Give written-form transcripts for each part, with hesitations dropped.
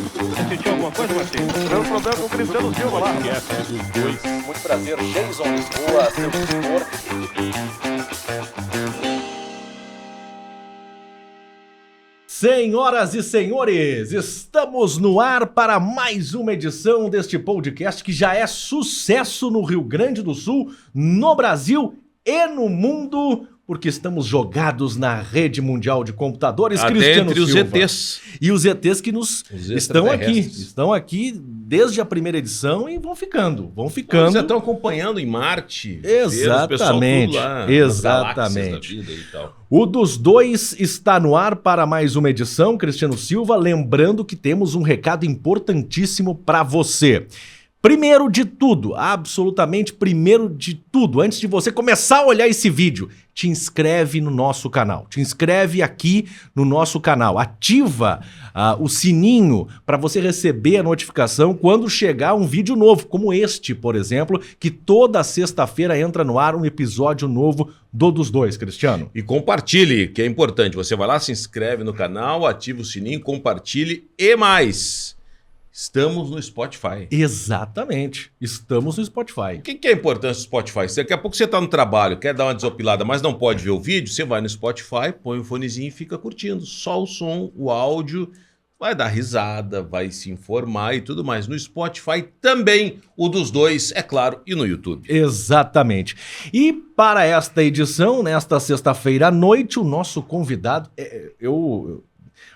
Sentiu alguma coisa, Martins? Tivemos problema com o Cristiano Silva lá. Muito prazer, Jason Lisboa, seu tutor. Senhoras e senhores, estamos no ar para mais uma edição deste podcast que já é sucesso no Rio Grande do Sul, no Brasil e no mundo, porque estamos jogados na rede mundial de computadores. Até Cristiano entre Silva. os ETs. E os ETs que nos estão aqui desde a primeira edição e vão ficando. Eles já estão acompanhando em Marte. Exatamente, Lá, exatamente. Da vida e tal. O dos dois está no ar para mais uma edição, Cristiano Silva, lembrando que temos um recado importantíssimo para você. Primeiro de tudo, absolutamente primeiro de tudo, antes de você começar a olhar esse vídeo, te inscreve no nosso canal. Te inscreve aqui no nosso canal. Ativa o sininho para você receber a notificação quando chegar um vídeo novo, como este, por exemplo, que toda sexta-feira entra no ar um episódio novo do Dos Dois, Cristiano. E compartilhe, que é importante. Você vai lá, se inscreve no canal, ativa o sininho, compartilhe e mais. Estamos no Spotify. Exatamente. Estamos no Spotify. O que é a importância do Spotify? Se daqui a pouco você está no trabalho, quer dar uma desopilada, mas não pode ver o vídeo, você vai no Spotify, põe o fonezinho e fica curtindo. Só o som, o áudio, vai dar risada, vai se informar e tudo mais. No Spotify também, o dos dois, é claro, e no YouTube. Exatamente. E para esta edição, nesta sexta-feira à noite, o nosso convidado...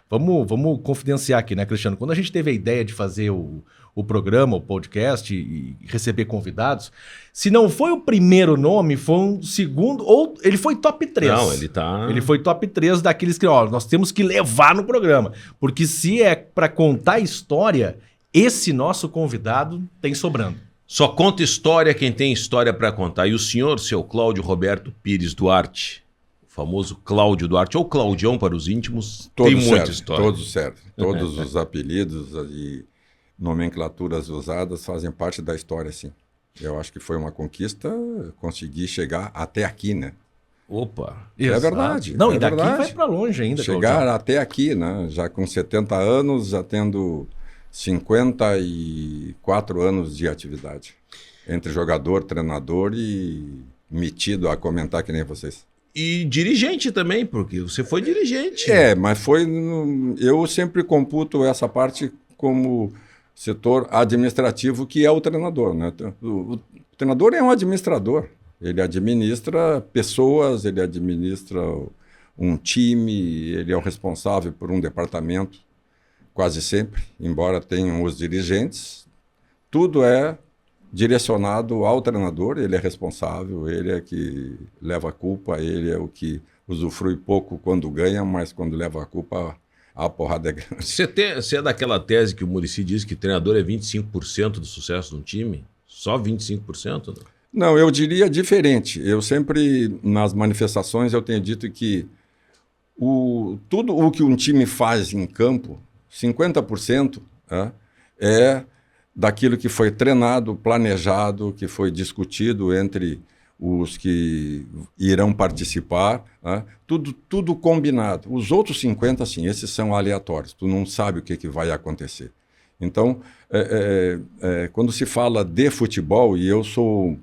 Vamos confidenciar aqui, né, Cristiano? Quando a gente teve a ideia de fazer o programa, o podcast e receber convidados, se não foi o primeiro nome, foi um segundo, ou ele foi top 3. Não, ele foi top 3 daqueles que, nós temos que levar no programa. Porque se é para contar história, esse nosso convidado tem sobrando. Só conta história quem tem história para contar. E o senhor, seu Cláudio Roberto Pires Duarte, famoso Cláudio Duarte, ou Claudião para os íntimos, todos tem muita certo, história. Todos certo. Todos os apelidos e nomenclaturas usadas fazem parte da história, sim. Eu acho que foi uma conquista conseguir chegar até aqui, né? Opa! É verdade. Não, é e daqui verdade. vai para longe ainda, chegar Claudião. até aqui, né? Já com 70 anos, já tendo 54 anos de atividade. Entre jogador, treinador e metido a comentar que nem vocês. E dirigente também, porque você foi dirigente. Mas eu sempre computo essa parte como setor administrativo, que é o treinador, né? O treinador é um administrador. Ele administra pessoas, ele administra um time, ele é o responsável por um departamento, quase sempre, embora tenham os dirigentes. Tudo é direcionado ao treinador, ele é responsável, ele é que leva a culpa, ele é o que usufrui pouco quando ganha, mas quando leva a culpa, a porrada é grande. Você é daquela tese que o Muricy diz que treinador é 25% do sucesso de um time? Só 25%? Não, eu diria diferente. Eu sempre, nas manifestações, eu tenho dito que tudo o que um time faz em campo, 50% é daquilo que foi treinado, planejado, que foi discutido entre os que irão participar, né? Tudo combinado. Os outros 50, sim, esses são aleatórios, tu não sabe o que vai acontecer. Então, quando se fala de futebol, e eu sou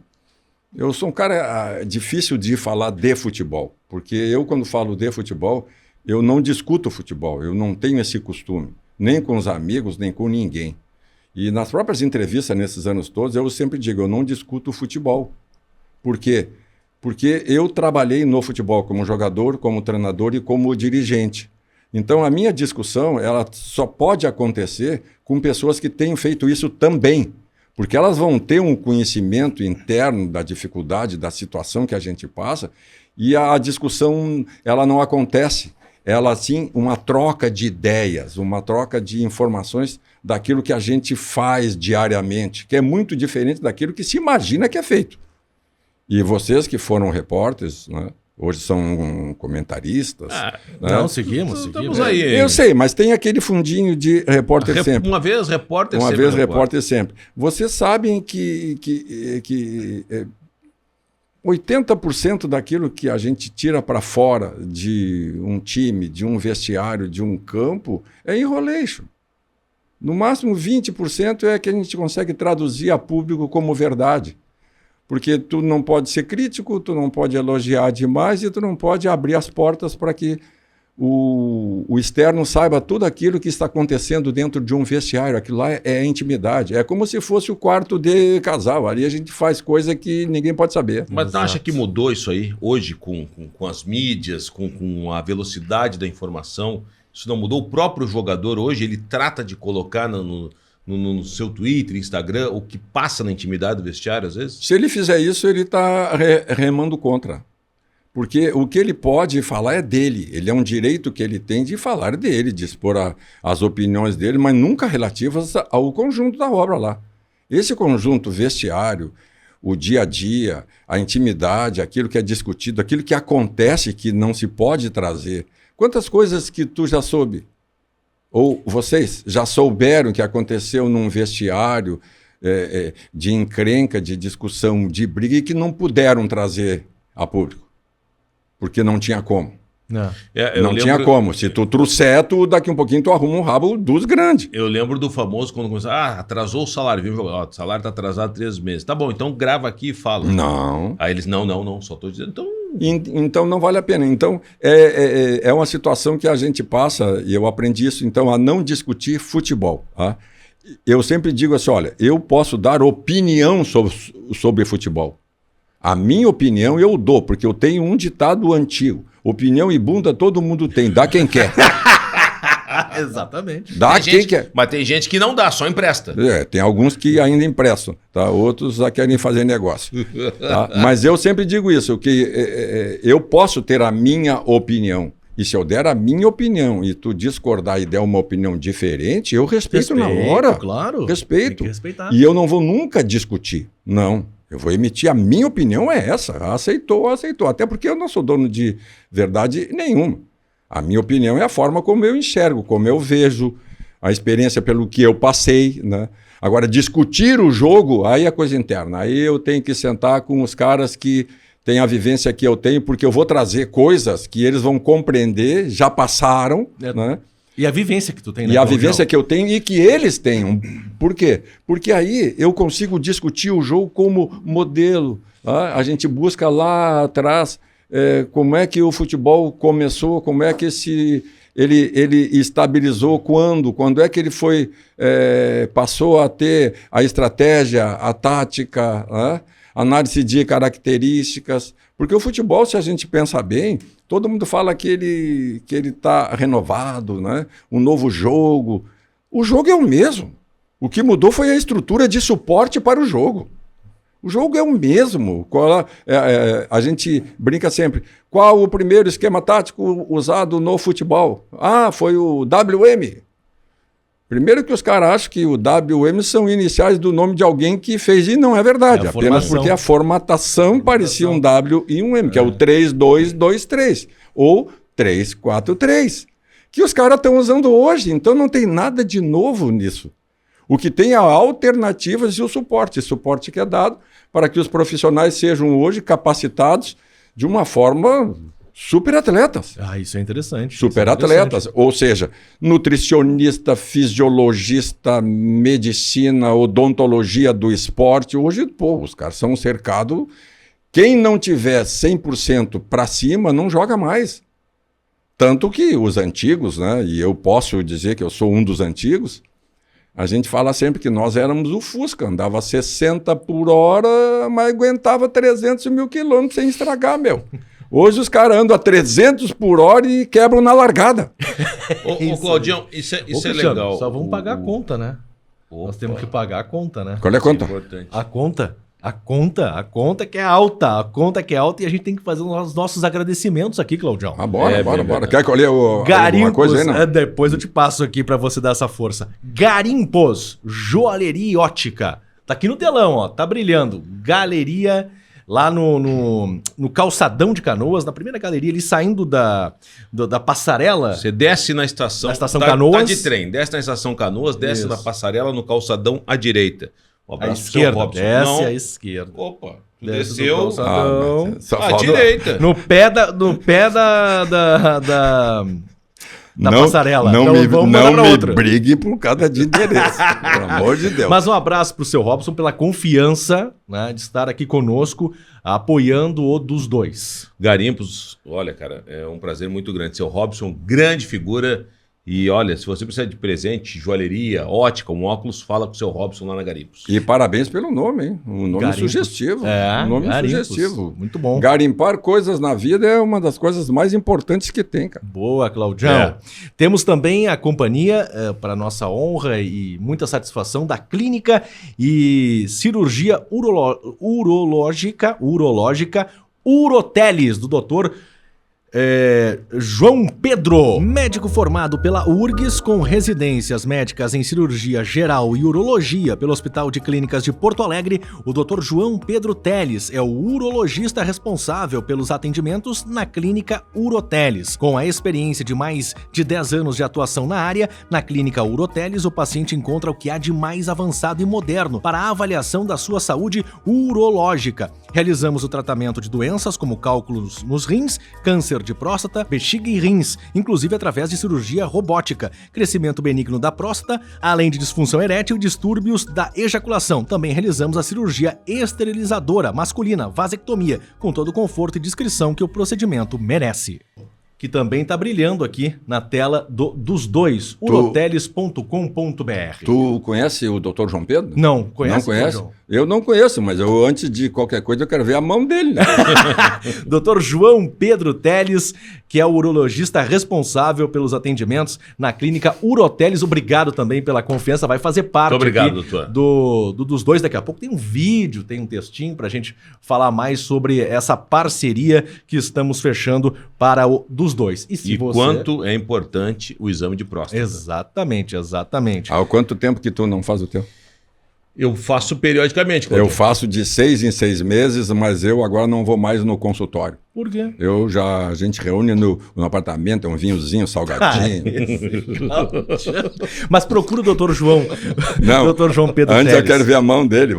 um cara difícil de falar de futebol, porque eu, quando falo de futebol, eu não discuto futebol, eu não tenho esse costume, nem com os amigos, nem com ninguém. E nas próprias entrevistas, nesses anos todos, eu sempre digo, eu não discuto futebol. Por quê? Porque eu trabalhei no futebol como jogador, como treinador e como dirigente. Então, a minha discussão, ela só pode acontecer com pessoas que tenham feito isso também. Porque elas vão ter um conhecimento interno da dificuldade, da situação que a gente passa, e a discussão, ela não acontece. Ela, sim, uma troca de ideias, uma troca de informações daquilo que a gente faz diariamente, que é muito diferente daquilo que se imagina que é feito. E vocês que foram repórteres, né, hoje são comentaristas. Né? Não, seguimos. Estamos aí. Eu sei, mas tem aquele fundinho de repórter sempre. Uma vez repórter Uma sempre. vez repórter sempre. Vocês sabem que 80% daquilo que a gente tira para fora de um time, de um vestiário, de um campo, é enrolation. No máximo 20% é que a gente consegue traduzir a público como verdade. Porque tu não pode ser crítico, tu não pode elogiar demais e tu não pode abrir as portas para que o externo saiba tudo aquilo que está acontecendo dentro de um vestiário. Aquilo lá é intimidade. É como se fosse o quarto de casal. Ali a gente faz coisa que ninguém pode saber. Mas não acha que mudou isso aí hoje com as mídias, com a velocidade da informação? Isso não mudou? O próprio jogador hoje, ele trata de colocar no seu Twitter, Instagram, o que passa na intimidade do vestiário, às vezes? Se ele fizer isso, ele está remando contra. Porque o que ele pode falar é dele. Ele é um direito que ele tem de falar dele, de expor as opiniões dele, mas nunca relativas ao conjunto da obra lá. Esse conjunto vestiário, o dia a dia, a intimidade, aquilo que é discutido, aquilo que acontece que não se pode trazer. Quantas coisas que tu já soube? Ou vocês já souberam que aconteceu num vestiário de encrenca, de discussão, de briga e que não puderam trazer a público? Porque não tinha como. Não tinha como. Se tu trouxer, daqui um pouquinho tu arruma um rabo dos grandes. Eu lembro do famoso quando começou, atrasou o salário, viu? O salário tá atrasado 3 meses. Tá bom, então grava aqui e fala. Não. Aí eles, não, só tô dizendo, então... Então não vale a pena. Então é uma situação que a gente passa, e eu aprendi isso, então, a não discutir futebol. Tá? Eu sempre digo assim, olha, eu posso dar opinião sobre futebol. A minha opinião eu dou, porque eu tenho um ditado antigo. Opinião e bunda todo mundo tem, dá quem quer. Exatamente. Dá quem quer. Mas tem gente que não dá, só empresta. Tem alguns que ainda emprestam, tá? Outros já querem fazer negócio. Tá? Mas eu sempre digo isso, que eu posso ter a minha opinião. E se eu der a minha opinião e tu discordar e der uma opinião diferente, eu respeito na hora. Claro. Respeito. Tem que respeitar. E eu não vou nunca discutir. Não. Eu vou emitir a minha opinião, é essa. Aceitou. Até porque eu não sou dono de verdade nenhuma. A minha opinião é a forma como eu enxergo, como eu vejo, a experiência pelo que eu passei, né? Agora, discutir o jogo, aí é coisa interna. Aí eu tenho que sentar com os caras que têm a vivência que eu tenho, porque eu vou trazer coisas que eles vão compreender, já passaram, né? E a vivência que tu tem, né? E a vivência que eu tenho e que eles tenham. Por quê? Porque aí eu consigo discutir o jogo como modelo. Tá? A gente busca lá atrás como é que o futebol começou, como é que ele estabilizou, quando é que ele foi passou a ter a estratégia, a tática, análise de características. Porque o futebol, se a gente pensar bem, todo mundo fala que ele está renovado, né? Um novo jogo. O jogo é o mesmo. O que mudou foi a estrutura de suporte para o jogo. O jogo é o mesmo. A gente brinca sempre. Qual o primeiro esquema tático usado no futebol? Foi o WM. Primeiro que os caras acham que o WM são iniciais do nome de alguém que fez, e não é verdade. Apenas porque a formatação parecia um W e um M, que é o 3-2-2-3 ou 3-4-3, que os caras estão usando hoje. Então não tem nada de novo nisso. O que tem é alternativas e o suporte que é dado para que os profissionais sejam hoje capacitados de uma forma super atletas. Isso é interessante. Super atletas, ou seja, nutricionista, fisiologista, medicina, odontologia do esporte. Hoje, os caras são cercados. Quem não tiver 100% para cima não joga mais. Tanto que os antigos, né, e eu posso dizer que eu sou um dos antigos, a gente fala sempre que nós éramos o Fusca, andava 60 por hora, mas aguentava 300 mil quilômetros sem estragar, meu. Hoje os caras andam a 300 por hora e quebram na largada. Ô Claudião, isso é legal. Só vamos pagar a conta, né? Nós temos que pagar a conta, né? Qual é a conta? A conta que é alta. A conta que é alta e a gente tem que fazer os nossos agradecimentos aqui, Claudião. Bora. Quer colher alguma coisa aí, não? Depois eu te passo aqui pra você dar essa força. Garimpos, joalheria e ótica. Tá aqui no telão, ó. Tá brilhando. Galeria lá no calçadão de Canoas, na primeira galeria, ali saindo da passarela. Você desce na estação Canoas. Tá de trem, desce na estação Canoas, desce na passarela no calçadão à direita. Um abraço, à esquerda, desce à esquerda. Opa, desceu à direita. No pé da passarela. Não Então, me, vamos não mandar pra me outra. brigue por causa de endereço, pelo amor de Deus. Mas um abraço pro seu Robson pela confiança, né, de estar aqui conosco, apoiando o dos dois. Garimpos, olha, cara, é um prazer muito grande. Seu Robson, grande figura. E olha, se você precisar de presente, joalheria, ótica, um óculos, fala com o seu Robson lá na Garimpos. E parabéns pelo nome, hein? Um nome Garimpos. sugestivo. É, um nome Garimpos. sugestivo. Muito bom. Garimpar coisas na vida é uma das coisas mais importantes que tem, cara. Boa, Claudião. É. Temos também a companhia, para nossa honra e muita satisfação, da Clínica e Cirurgia Urológica Uroteles, do doutor João Pedro, médico formado pela URGS com residências médicas em cirurgia geral e urologia pelo Hospital de Clínicas de Porto Alegre. O Dr. João Pedro Teles é o urologista responsável pelos atendimentos na Clínica Uroteles. Com a experiência de mais de 10 anos de atuação na área, na Clínica Uroteles o paciente encontra o que há de mais avançado e moderno para a avaliação da sua saúde urológica. Realizamos o tratamento de doenças como cálculos nos rins, câncer de próstata, bexiga e rins, inclusive através de cirurgia robótica, crescimento benigno da próstata, além de disfunção erétil e distúrbios da ejaculação. Também realizamos a cirurgia esterilizadora masculina, vasectomia, com todo o conforto e discrição que o procedimento merece. Que também está brilhando aqui na tela dos dois, uroteles.com.br. Tu conhece o Dr. João Pedro? Não, conhece? Não conhece? João? Eu não conheço, mas eu, antes de qualquer coisa, eu quero ver a mão dele, né? Dr. João Pedro Teles, que é o urologista responsável pelos atendimentos na Clínica Uroteles. Obrigado também pela confiança, vai fazer parte Muito obrigado, aqui doutor. dos dois. Daqui a pouco tem um vídeo, tem um textinho pra gente falar mais sobre essa parceria que estamos fechando para o dos dois. E quanto é importante o exame de próstata. Exatamente, exatamente. Há quanto tempo que tu não faz o teu? Eu faço periodicamente. Eu Claudio. faço de 6 em 6 meses, mas eu agora não vou mais no consultório. Por quê? A gente reúne no apartamento, um vinhozinho, salgadinho. Mas procura o Dr. João. Não, Dr. João Pedro antes Teles. eu quero ver a mão dele,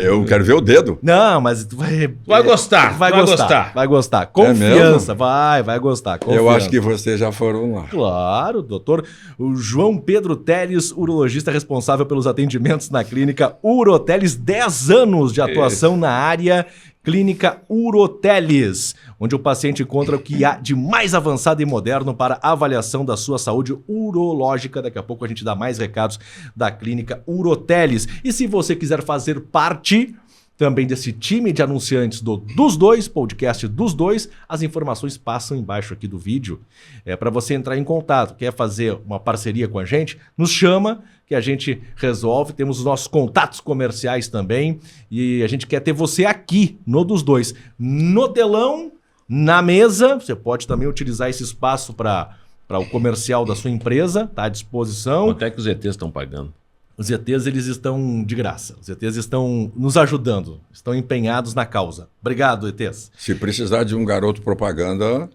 eu quero ver o dedo. Não, mas tu vai... Vai gostar, Vai vai gostar. gostar. Vai gostar. mesmo? Confiança, vai gostar. Eu Confiança. acho que vocês já foram lá. Claro, doutor. O João Pedro Teles, urologista responsável pelos atendimentos na Clínica Uroteles, 10 anos de atuação na área. Clínica Uroteles, onde o paciente encontra o que há de mais avançado e moderno para a avaliação da sua saúde urológica. Daqui a pouco a gente dá mais recados da Clínica Uroteles. E se você quiser fazer parte também desse time de anunciantes dos dois, podcast dos dois, as informações passam embaixo aqui do vídeo. É para você entrar em contato. Quer fazer uma parceria com a gente? Nos chama que a gente resolve. Temos os nossos contatos comerciais também e a gente quer ter você aqui no dos dois, no telão, na mesa. Você pode também utilizar esse espaço para o comercial da sua empresa, tá à disposição. Quanto é que os ETs estão pagando? Os ETs, eles estão de graça. Os ETs estão nos ajudando, estão empenhados na causa. Obrigado, ETs. Se precisar de um garoto propaganda,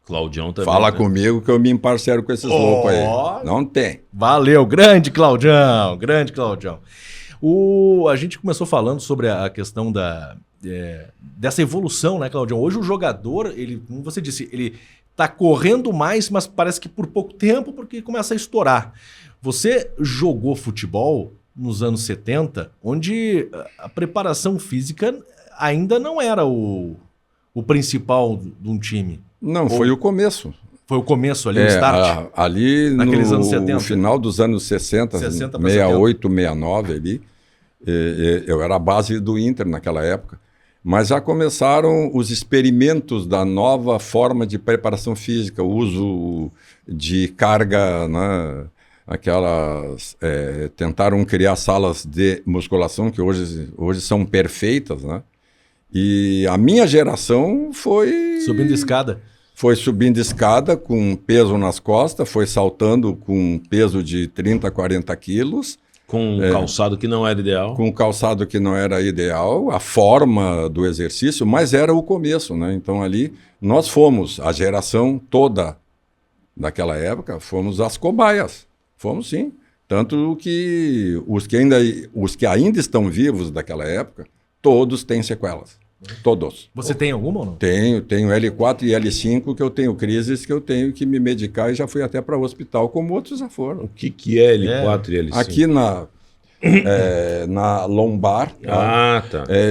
Claudião também. fala né? comigo que eu me emparcero com esses loucos aí. Não tem. Valeu, grande Claudião, grande Claudião. A gente começou falando sobre a questão dessa evolução, né, Claudião? Hoje o jogador, ele, como você disse, ele tá correndo mais, mas parece que por pouco tempo, porque começa a estourar. Você jogou futebol nos anos 70, onde a preparação física ainda não era o principal de um time. Não, foi o começo. Foi o começo ali, o start. Ali Naqueles anos 70. no final dos anos 60, 60 pra 68, 69 ali, eu era a base do Inter naquela época, mas já começaram os experimentos da nova forma de preparação física, o uso de carga, né? Tentaram criar salas de musculação que hoje são perfeitas, né? E a minha geração foi... Subindo escada. Foi subindo escada com peso nas costas, foi saltando com peso de 30, 40 quilos. Com um calçado que não era ideal. Com um calçado que não era ideal, a forma do exercício, mas era o começo, né? Então ali nós fomos, a geração toda daquela época, fomos as cobaias. Fomos sim. Tanto que os que ainda estão vivos daquela época, todos têm sequelas. Todos. Você tem alguma ou não? Tenho L4 e L5 que eu tenho crises que eu tenho que me medicar e já fui até para o hospital, como outros já foram. O que é L4 e L5? Aqui na lombar, tá.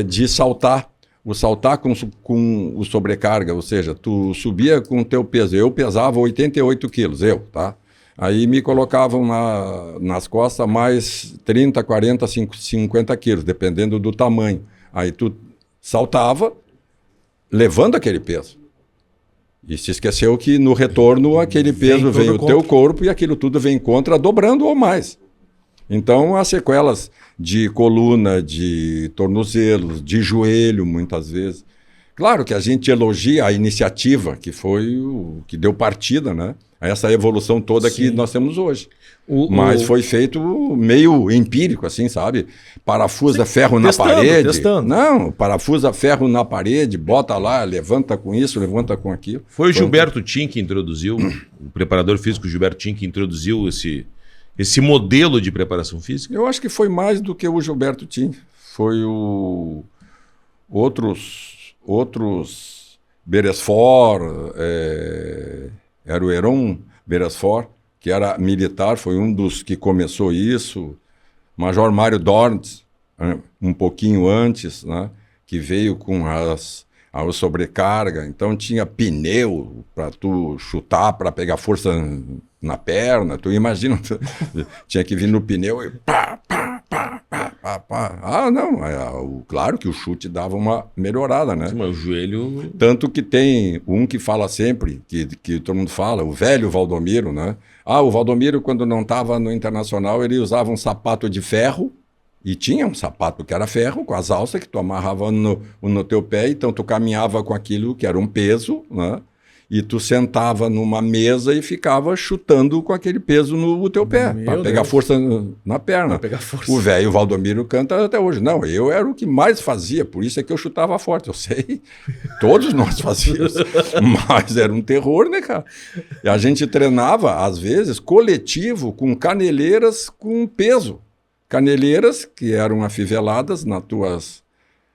De saltar. O saltar com o sobrecarga, ou seja, tu subia com o teu peso. Eu pesava 88 quilos, tá? Aí me colocavam nas costas mais 30, 40, 50 quilos, dependendo do tamanho. Aí tu saltava, levando aquele peso. E se esqueceu que no retorno aquele peso vem o teu corpo e aquilo tudo vem contra, dobrando ou mais. Então, as sequelas de coluna, de tornozelos, de joelho, muitas vezes. Claro que a gente elogia a iniciativa, que foi o que deu partida, né? A essa evolução toda que nós temos hoje. Mas foi feito meio empírico, assim, sabe? Parafusa ferro na parede. Testando. Não, parafusa ferro na parede, bota lá, levanta com isso, levanta com aquilo. Foi o Gilberto Tim que introduziu, o preparador físico Gilberto Tim que introduziu esse modelo de preparação física? Eu acho que foi mais do que o Gilberto Tim. Foi outros Beresford, era o Heron Beresford, que era militar, foi um dos que começou isso. Major Mário Dornes, um pouquinho antes, né, que veio com a sobrecarga. Então tinha pneu para tu chutar, para pegar força na perna. Tu imagina, tinha que vir no pneu e pá, pá, pá, pá, pá, pá. Ah, não, claro que o chute dava uma melhorada, né? Mas o joelho... Tanto que tem um que fala sempre, que todo mundo fala, o velho Valdomiro, né? O Valdomiro, quando não estava no Internacional, ele usava um sapato de ferro, e tinha um sapato que era ferro, com as alças, que tu amarrava no teu pé, então tu caminhava com aquilo que era um peso, né? E tu sentava numa mesa e ficava chutando com aquele peso no teu pé, para pegar força na perna. O velho Valdomiro canta até hoje. Não, eu era o que mais fazia, por isso é que eu chutava forte. Eu sei, todos nós fazíamos, mas era um terror, né, cara? E a gente treinava, às vezes, coletivo, com caneleiras com peso. Caneleiras que eram afiveladas nas tuas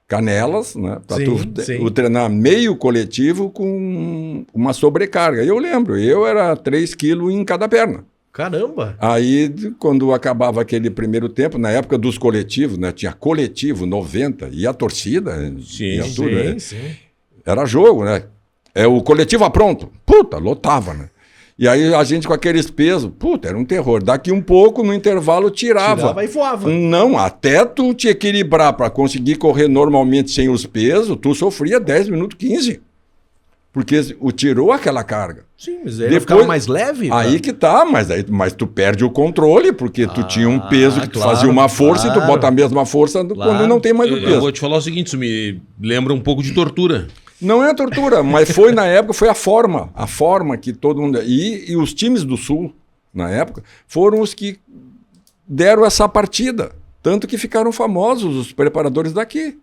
canelas, né? Para tu treinar meio coletivo com uma sobrecarga. Eu lembro, eu era 3 quilos em cada perna. Caramba! Aí, quando acabava aquele primeiro tempo, na época dos coletivos, né? Tinha coletivo 90 e a torcida. Era jogo, né? O coletivo pronto. Puta, lotava, né? E aí a gente com aqueles pesos, era um terror. Daqui um pouco, no intervalo, tirava e voava. Não, até tu te equilibrar para conseguir correr normalmente sem os pesos, tu sofria 10 minutos, 15. Porque tirou aquela carga. Sim, mas aí ficava mais leve? Aí que tá, mas tu perde o controle, porque tu tinha um peso que tu fazia uma força e tu bota a mesma força quando não tem mais o peso. Eu vou te falar o seguinte, isso me lembra um pouco de tortura. Não é tortura, mas foi na época, foi a forma que todo mundo... E os times do Sul, na época, foram os que deram essa partida. Tanto que ficaram famosos os preparadores daqui.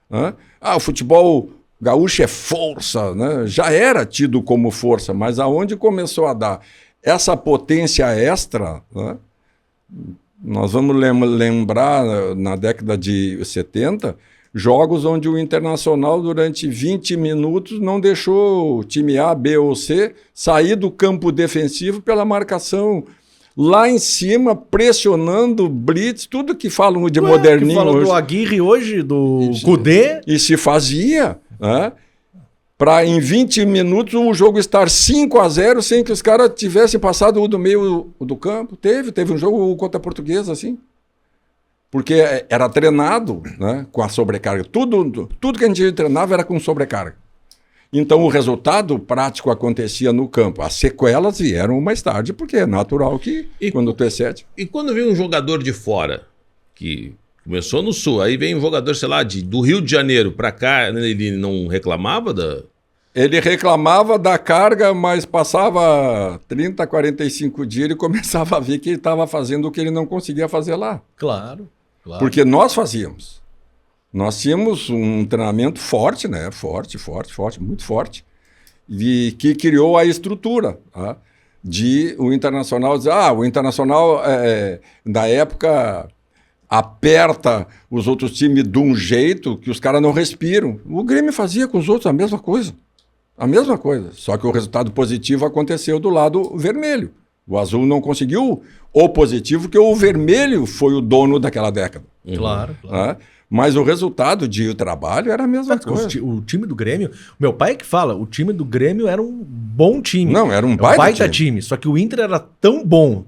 Né? O futebol gaúcho é força, né? Já era tido como força, mas aonde começou a dar essa potência extra, né? Nós vamos lembrar, na década de 70... jogos onde o Internacional, durante 20 minutos, não deixou o time A, B ou C sair do campo defensivo pela marcação lá em cima, pressionando, blitz, tudo que falam de moderninho. Que falam do Aguirre hoje, do Kudê. E se fazia, né? Para em 20 minutos o jogo estar 5-0 sem que os caras tivessem passado o do meio do campo. Teve um jogo contra a Portuguesa, assim. Porque era treinado, né, com a sobrecarga. Tudo que a gente treinava era com sobrecarga. Então o resultado prático acontecia no campo. As sequelas vieram mais tarde, porque é natural que quando tu excede. E quando vem um jogador de fora, que começou no Sul, aí vem um jogador, sei lá, do Rio de Janeiro para cá, ele não reclamava da... Ele reclamava da carga, mas passava 30, 45 dias e ele começava a ver que ele estava fazendo o que ele não conseguia fazer lá. Claro. Porque nós fazíamos. Nós tínhamos um treinamento forte, né? Forte, muito forte. E que criou a estrutura, tá? De o Internacional dizer, o Internacional, na época, aperta os outros times de um jeito que os caras não respiram. O Grêmio fazia com os outros a mesma coisa. A mesma coisa. Só que o resultado positivo aconteceu do lado vermelho. O azul não conseguiu o positivo, porque o vermelho foi o dono daquela década. Claro. Né? Mas o resultado de trabalho era a mesma coisa. O time do Grêmio, meu pai é que fala, o time do Grêmio era um bom time. Não, era um baita time. Só que o Inter era tão bom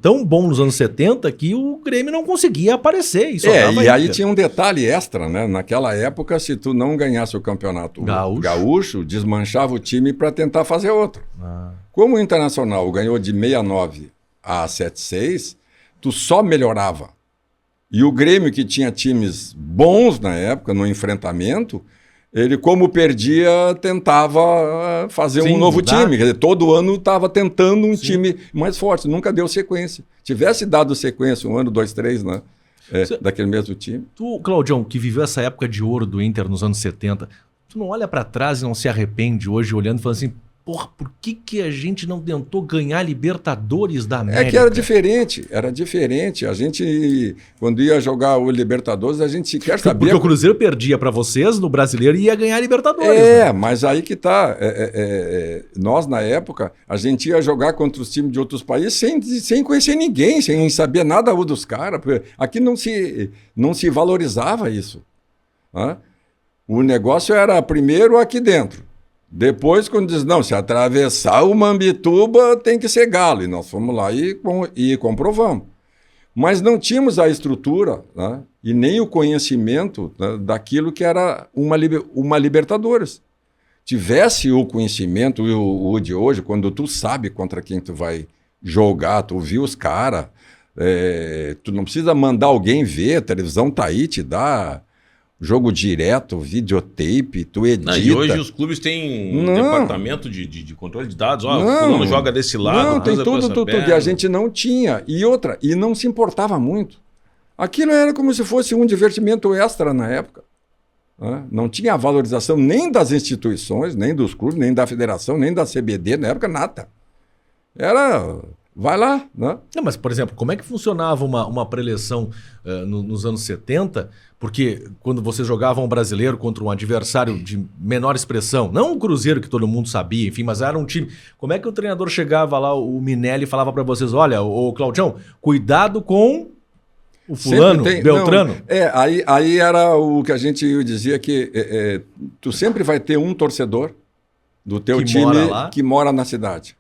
nos anos 70, que o Grêmio não conseguia aparecer. E aí tinha um detalhe extra, né? Naquela época, se tu não ganhasse o campeonato gaúcho desmanchava o time para tentar fazer outro. Como o Internacional ganhou de 69 a 76, tu só melhorava. E o Grêmio, que tinha times bons na época, no enfrentamento, ele, como perdia, tentava fazer um novo time. Quer dizer, todo ano estava tentando um time mais forte. Nunca deu sequência. Tivesse dado sequência, 1 ano, 2, 3, né? Daquele mesmo time. Tu, Claudião, que viveu essa época de ouro do Inter nos anos 70, tu não olha para trás e não se arrepende hoje, olhando e falando assim, porra, por que a gente não tentou ganhar Libertadores da América? É que era diferente. A gente, quando ia jogar o Libertadores, a gente sequer sabia... Porque o Cruzeiro perdia para vocês no Brasileiro e ia ganhar a Libertadores. Né? Mas aí que tá. Nós, na época, a gente ia jogar contra os times de outros países sem conhecer ninguém, sem saber nada dos caras. Aqui não se valorizava isso. Né? O negócio era primeiro aqui dentro. Depois, quando diz, não, se atravessar o Mambituba, tem que ser Galo. E nós fomos lá e comprovamos. Mas não tínhamos a estrutura, né, e nem o conhecimento, né, daquilo que era uma Libertadores. Tivesse o conhecimento, o de hoje, quando tu sabe contra quem tu vai jogar, tu viu os caras, tu não precisa mandar alguém ver, a televisão tá aí, te dá... Jogo direto, videotape, tu edita. E hoje os clubes têm um departamento de controle de dados. Ó, o fulano joga desse lado. Não, tem tudo. E a gente não tinha. E não se importava muito. Aquilo era como se fosse um divertimento extra na época. Né? Não tinha a valorização nem das instituições, nem dos clubes, nem da federação, nem da CBD, na época nada. Era... Vai lá, né? Não, mas, por exemplo, como é que funcionava uma preleção nos anos 70? Porque quando vocês jogavam um brasileiro contra um adversário de menor expressão, não o Cruzeiro que todo mundo sabia, enfim, mas era um time. Como é que o treinador chegava lá, o Minelli, falava para vocês, olha, ô Claudião, cuidado com o fulano, Beltrano? Não, aí era o que a gente dizia que tu sempre vai ter um torcedor do teu time que mora na cidade.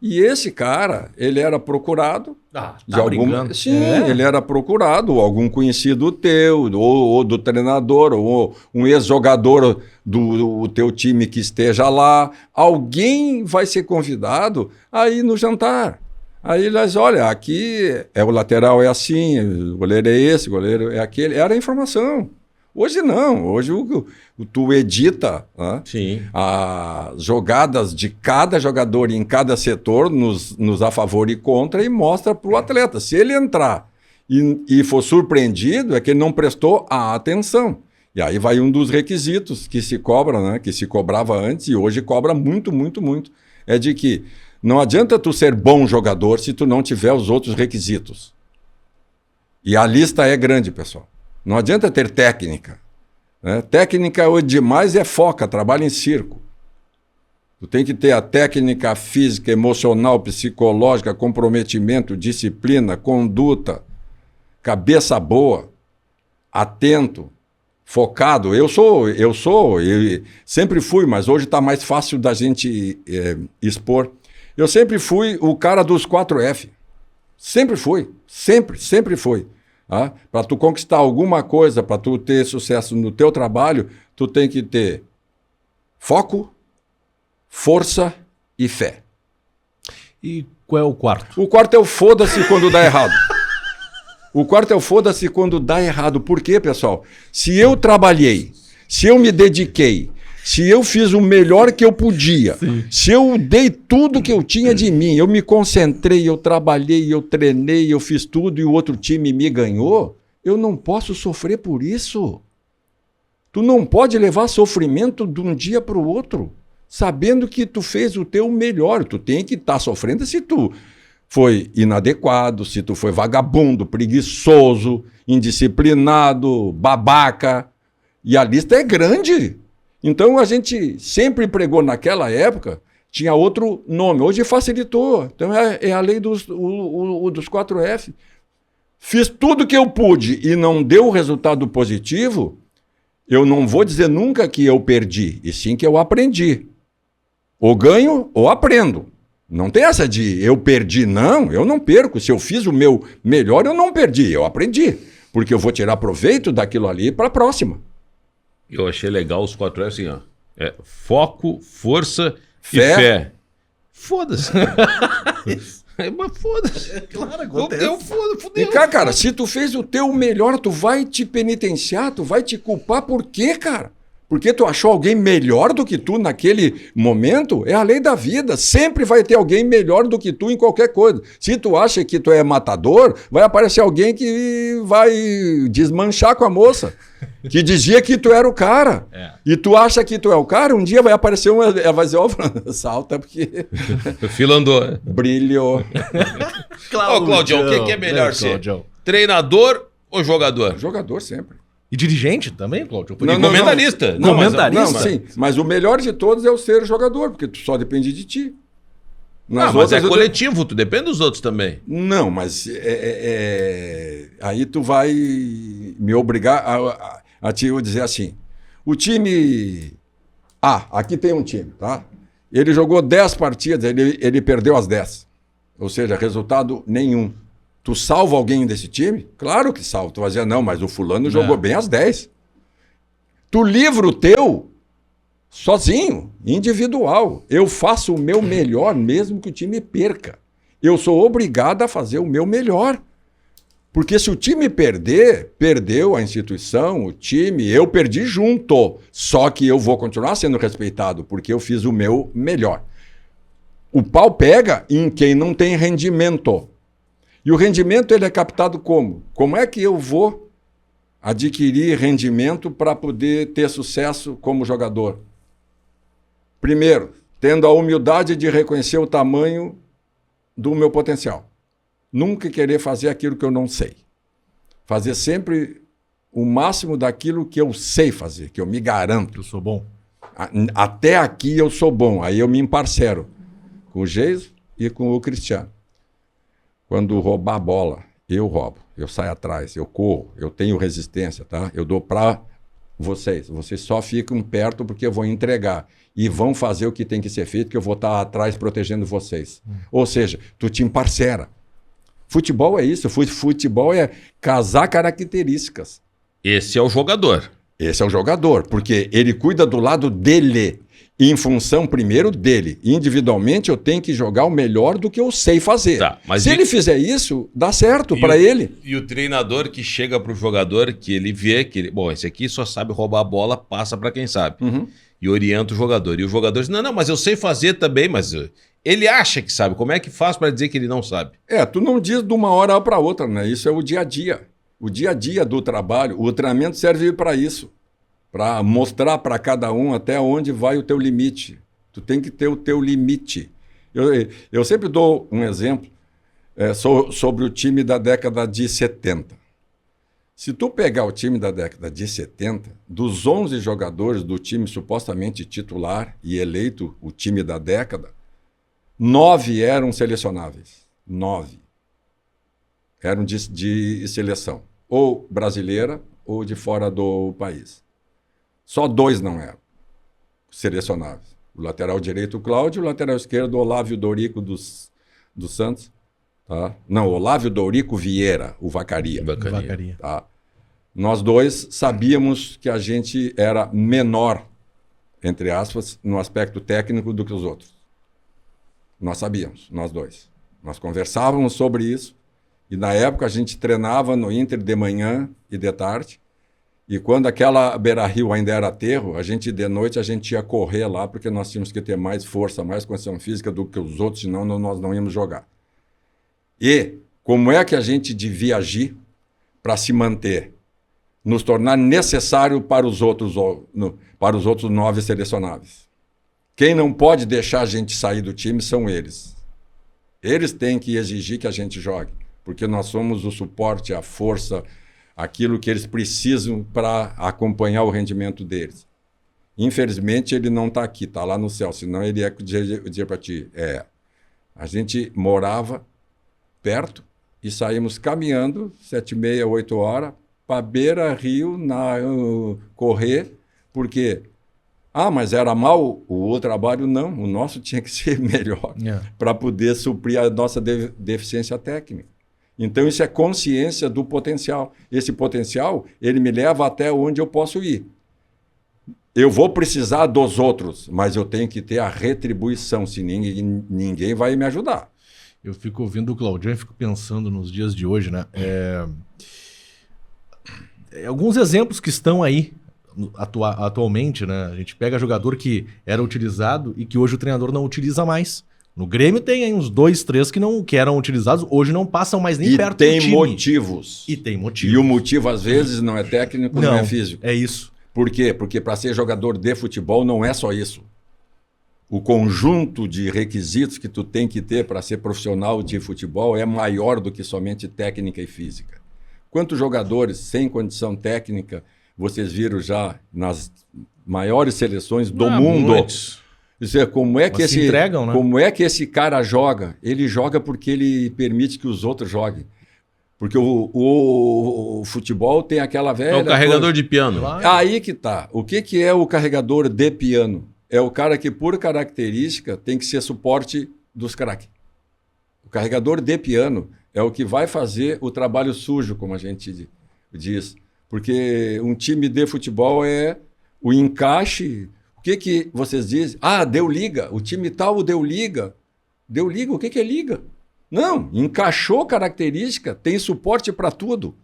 E esse cara, ele era procurado de algum... Sim, ele era procurado, algum conhecido teu, ou do treinador, ou um ex-jogador do teu time que esteja lá. Alguém vai ser convidado a ir no jantar. Aí eles, olha, aqui o lateral é assim, o goleiro é esse, o goleiro é aquele. Era a informação. Hoje não, hoje tu edita, né, as jogadas de cada jogador em cada setor, nos a favor e contra, e mostra para o atleta. Se ele entrar e for surpreendido, é que ele não prestou a atenção. E aí vai um dos requisitos que se cobra, né, que se cobrava antes e hoje cobra muito, muito, muito. É de que não adianta tu ser bom jogador se tu não tiver os outros requisitos. E a lista é grande, pessoal. Não adianta ter técnica. Né? Técnica demais é foca, trabalha em circo. Tu tem que ter a técnica física, emocional, psicológica, comprometimento, disciplina, conduta, cabeça boa, atento, focado. Eu sempre fui, mas hoje está mais fácil da gente expor. Eu sempre fui o cara dos 4F. Sempre fui, sempre fui. Para tu conquistar alguma coisa, para tu ter sucesso no teu trabalho, tu tem que ter foco, força e fé. E qual é o quarto? O quarto é o foda-se quando dá errado. O quarto é o foda-se quando dá errado. Por quê, pessoal? Se eu trabalhei, se eu me dediquei, se eu fiz o melhor que eu podia, se eu dei tudo que eu tinha de mim, eu me concentrei, eu trabalhei, eu treinei, eu fiz tudo e o outro time me ganhou, eu não posso sofrer por isso. Tu não pode levar sofrimento de um dia para o outro, sabendo que tu fez o teu melhor. Tu tem que estar sofrendo se tu foi inadequado, se tu foi vagabundo, preguiçoso, indisciplinado, babaca. E a lista é grande. Então a gente sempre pregou naquela época, tinha outro nome. Hoje facilitou. Então é a lei dos 4F. Fiz tudo que eu pude e não deu resultado positivo, eu não vou dizer nunca que eu perdi, e sim que eu aprendi. Ou ganho ou aprendo. Não tem essa de eu perdi, não, eu não perco. Se eu fiz o meu melhor, eu não perdi, eu aprendi. Porque eu vou tirar proveito daquilo ali para a próxima. Eu achei legal os 4F assim, ó. Foco, força e Fé. fé. Foda-se. Mas foda-se. Claro, acontece. Fudeu. E cara, se tu fez o teu melhor, tu vai te penitenciar, tu vai te culpar por quê, cara? Porque tu achou alguém melhor do que tu naquele momento? É a lei da vida. Sempre vai ter alguém melhor do que tu em qualquer coisa. Se tu acha que tu é matador, vai aparecer alguém que vai desmanchar com a moça. Que dizia que tu era o cara. É. E tu acha que tu é o cara, um dia vai aparecer uma... Ela vai dizer, ó, salta porque Filandou. brilhou. Ô, Claudião, o que é melhor ser? Treinador ou jogador? Jogador sempre. E dirigente também, Cláudio? E comentarista. Não, Comentarista? Não, sim. Mas o melhor de todos é o ser jogador, porque tu só depende de ti. Nas Mas é outras, coletivo, tu depende dos outros também. Não, mas aí tu vai me obrigar a te dizer assim, o time... aqui tem um time, tá? Ele jogou 10 partidas, ele perdeu as 10. Ou seja, resultado nenhum. Tu salva alguém desse time? Claro que salva. Tu vai dizer, não, mas o fulano jogou bem as 10. Tu livra o teu sozinho, individual. Eu faço o meu melhor mesmo que o time perca. Eu sou obrigado a fazer o meu melhor. Porque se o time perder, perdeu a instituição, o time, eu perdi junto. Só que eu vou continuar sendo respeitado, porque eu fiz o meu melhor. O pau pega em quem não tem rendimento. E o rendimento ele é captado como? Como é que eu vou adquirir rendimento para poder ter sucesso como jogador? Primeiro, tendo a humildade de reconhecer o tamanho do meu potencial. Nunca querer fazer aquilo que eu não sei. Fazer sempre o máximo daquilo que eu sei fazer, que eu me garanto. Eu sou bom. Até aqui eu sou bom. Aí eu me emparcero com o Geiso e com o Cristiano. Quando roubar a bola, eu roubo. Eu saio atrás, eu corro, eu tenho resistência, tá? Eu dou para vocês. Vocês só ficam perto porque eu vou entregar. E vão fazer o que tem que ser feito, que eu vou estar atrás protegendo vocês. Ou seja, tu te emparcera. Futebol é isso. Futebol é casar características. Esse é o jogador. Esse é o jogador, porque ele cuida do lado dele. Em função, primeiro, dele. Individualmente, eu tenho que jogar o melhor do que eu sei fazer. Tá, mas se ele fizer isso, dá certo para ele. E o treinador que chega pro jogador, que ele vê que ele, bom, esse aqui só sabe roubar a bola, passa para quem sabe. E orienta o jogador. E o jogador diz, não, mas eu sei fazer também, mas ele acha que sabe. Como é que faz para dizer que ele não sabe? Tu não diz de uma hora para outra, né? Isso é o dia a dia. O dia a dia do trabalho. O treinamento serve para isso. Para mostrar para cada um até onde vai o teu limite. Tu tem que ter o teu limite. Eu sempre dou um exemplo sobre o time da década de 70. Se tu pegar o time da década de 70, dos 11 jogadores do time supostamente titular e eleito o time da década, 9 eram selecionáveis. 9 eram de seleção. Ou brasileira ou de fora do país. Só 2 não eram selecionáveis. O lateral direito, o Cláudio, o lateral esquerdo, o Olávio Dorico dos Santos. Tá? Não, Olávio Dorico Vieira, o Vacaria. Vacaria. Tá? Nós 2 sabíamos que a gente era menor, entre aspas, no aspecto técnico do que os outros. Nós sabíamos, nós 2. Nós conversávamos sobre isso. E na época a gente treinava no Inter de manhã e de tarde. E quando aquela Beira-Rio ainda era aterro, de noite a gente ia correr lá, porque nós tínhamos que ter mais força, mais condição física do que os outros, senão nós não íamos jogar. E como é que a gente devia agir para se manter? Nos tornar necessário para os outros 9 selecionáveis. Quem não pode deixar a gente sair do time são eles. Eles têm que exigir que a gente jogue, porque nós somos o suporte, a força, aquilo que eles precisam para acompanhar o rendimento deles. Infelizmente, ele não está aqui, está lá no céu, senão ele ia dizer para ti, a gente morava perto e saímos caminhando, 7h30, 8 horas, para beira-rio, correr, porque... mas era mal o trabalho? Não, o nosso tinha que ser melhor para poder suprir a nossa deficiência técnica. Então, isso é consciência do potencial. Esse potencial, ele me leva até onde eu posso ir. Eu vou precisar dos outros, mas eu tenho que ter a retribuição, se ninguém vai me ajudar. Eu fico ouvindo o Claudião e fico pensando nos dias de hoje, né? Alguns exemplos que estão aí atualmente, né? A gente pega jogador que era utilizado e que hoje o treinador não utiliza mais. No Grêmio tem aí uns 2, 3 que eram utilizados, hoje não passam mais nem perto do time. E tem motivos. E o motivo, às vezes, não é técnico, não é físico. É isso. Por quê? Porque para ser jogador de futebol não é só isso. O conjunto de requisitos que tu tem que ter para ser profissional de futebol é maior do que somente técnica e física. Quantos jogadores sem condição técnica vocês viram já nas maiores seleções do mundo? Muitos. Isso é, como é que entregam, né? Como é que esse cara joga? Ele joga porque ele permite que os outros joguem. Porque o futebol tem aquela velha... É o carregador de piano. Aí que tá. O que é o carregador de piano? É o cara que, por característica, tem que ser suporte dos craques. O carregador de piano é o que vai fazer o trabalho sujo, como a gente diz. Porque um time de futebol é o encaixe... O que vocês dizem? Deu liga. O time tal deu liga. Deu liga? O que é liga? Não, encaixou característica, tem suporte para tudo.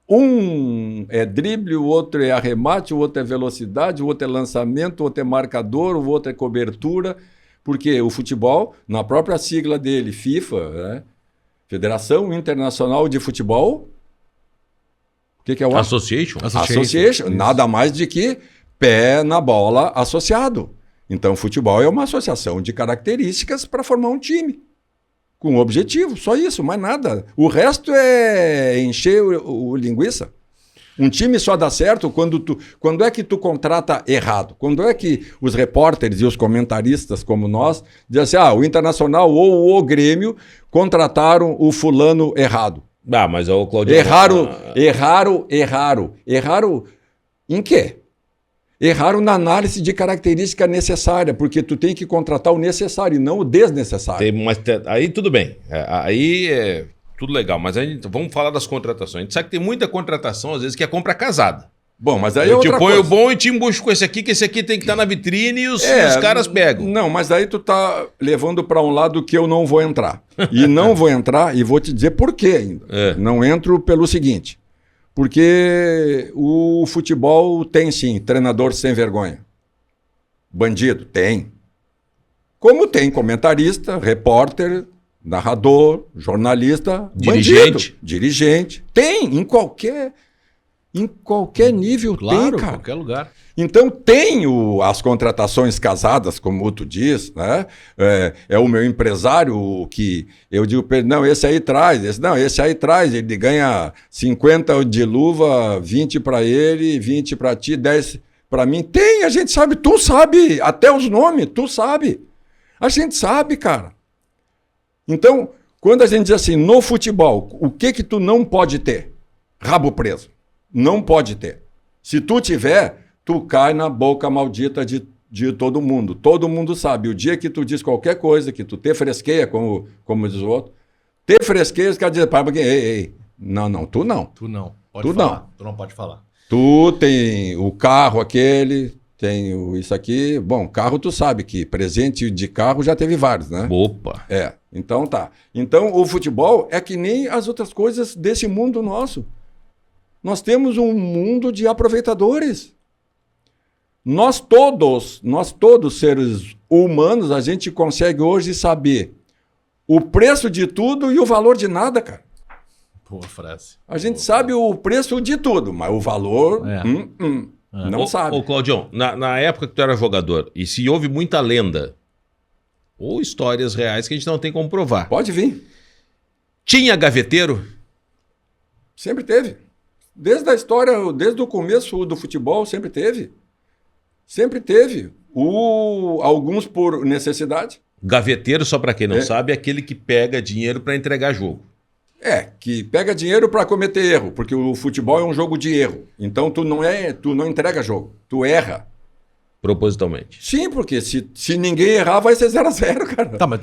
Um é drible, o outro é arremate, o outro é velocidade, o outro é lançamento, o outro é marcador, o outro é cobertura. Porque o futebol, na própria sigla dele, FIFA, né? Federação Internacional de Futebol, o que é o Association? Association. Nada mais de que pé na bola associado. Então, futebol é uma associação de características para formar um time. Com um objetivo, só isso, mais nada. O resto é encher o linguiça. Um time só dá certo quando é que tu contrata errado. Quando é que os repórteres e os comentaristas como nós dizem assim, o Internacional ou o Grêmio contrataram o fulano errado. Mas o Claudio... Erraram em quê? Erraram na análise de característica necessária, porque tu tem que contratar o necessário e não o desnecessário. Aí tudo bem, aí é tudo legal, mas vamos falar das contratações. A gente sabe que tem muita contratação, às vezes, que é compra casada. Bom, mas aí é outra coisa. Eu te ponho o bom e te embucho com esse aqui, que esse aqui tem que estar na vitrine e os caras pegam. Não, mas aí tu tá levando para um lado que eu não vou entrar. E não vou entrar e vou te dizer por quê ainda. Não entro pelo seguinte. Porque o futebol tem, sim, treinador sem vergonha. Bandido? Tem. Como tem comentarista, repórter, narrador, jornalista, dirigente. Tem, em qualquer nível, tem, cara. Em qualquer lugar. Então tem as contratações casadas, como tu diz, né? É o meu empresário que eu digo para ele, não, esse aí traz, esse aí traz, ele ganha 50 de luva, 20 para ele, 20 para ti, 10 para mim. Tem, a gente sabe, tu sabe, até os nomes, tu sabe. A gente sabe, cara. Então, quando a gente diz assim, no futebol, o que tu não pode ter? Rabo preso. Não pode ter. Se tu tiver, tu cai na boca maldita de todo mundo. Todo mundo sabe. O dia que tu diz qualquer coisa, que tu te fresqueia, como diz o outro, te fresqueia, os caras dizem, ei, não, tu não. Tu não. Tu não. Tu não pode falar. Tu tem o carro aquele, tem isso aqui. Bom, carro tu sabe que presente de carro já teve vários, né? Opa! Então tá. Então o futebol é que nem as outras coisas desse mundo nosso. Nós temos um mundo de aproveitadores. Nós todos seres humanos, a gente consegue hoje saber o preço de tudo e o valor de nada, cara. Boa frase. A gente sabe o preço de tudo, mas o valor, não sabe. Ô, Claudião, na época que tu era jogador, e se houve muita lenda, Ou histórias reais que a gente não tem como provar. Pode vir. Tinha gaveteiro? Sempre teve. Desde a história, desde o começo do futebol, sempre teve. Sempre teve. Alguns por necessidade. Gaveteiro, só para quem não sabe, é aquele que pega dinheiro para entregar jogo. Que pega dinheiro para cometer erro, porque o futebol é um jogo de erro. Então tu não entrega jogo, tu erra. Propositalmente. Sim, porque se ninguém errar, vai ser 0-0, cara. Tá, mas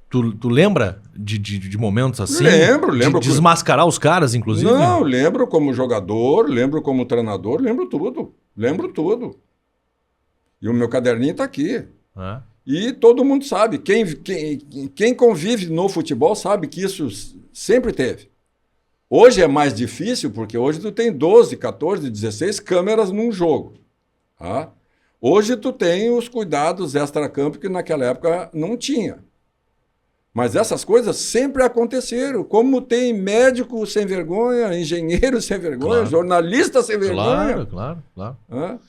tu lembra de momentos assim? Lembro. De desmascarar os caras, inclusive? Não, lembro como jogador, lembro como treinador, lembro tudo. Lembro tudo. E o meu caderninho tá aqui. É. E todo mundo sabe. Quem convive no futebol sabe que isso sempre teve. Hoje é mais difícil, porque hoje tu tem 12, 14, 16 câmeras num jogo. Tá? Hoje tu tem os cuidados extra-campo que naquela época não tinha. Mas essas coisas sempre aconteceram. Como tem médico sem vergonha, engenheiro sem vergonha, jornalista sem vergonha. Claro. Hã?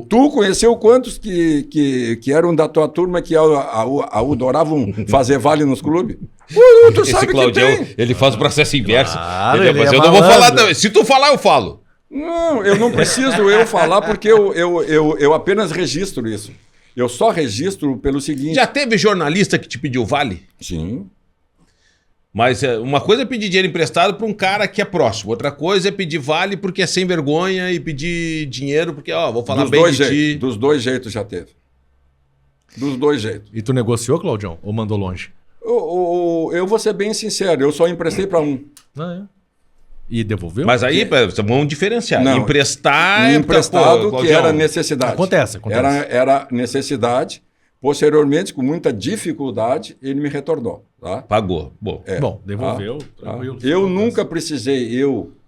Tu conheceu quantos que eram da tua turma que adoravam fazer vale nos clubes? Tu Esse sabe que Claudião, tem. ele faz o processo inverso. Claro, Mas ele é eu não vou malandro. falar também. Se tu falar, eu falo. Não, eu não preciso eu falar porque eu apenas registro isso. Eu só registro pelo seguinte... Já teve jornalista que te pediu vale? Sim. Mas uma coisa é pedir dinheiro emprestado para um cara que é próximo. Outra coisa é pedir vale porque é sem vergonha e pedir dinheiro porque, vou falar bem de ti. Dos dois jeitos já teve. Dos dois jeitos. E tu negociou, Claudião? Ou mandou longe? Eu vou ser bem sincero, eu só emprestei para um. E devolveu? Mas aí, vamos diferenciar. Não, Emprestar emprestado que era Claudião, necessidade. Acontece. Era necessidade. Posteriormente, com muita dificuldade, ele me retornou. Tá? Pagou. Bom. Bom, devolveu. Tranquilo. Eu nunca precisei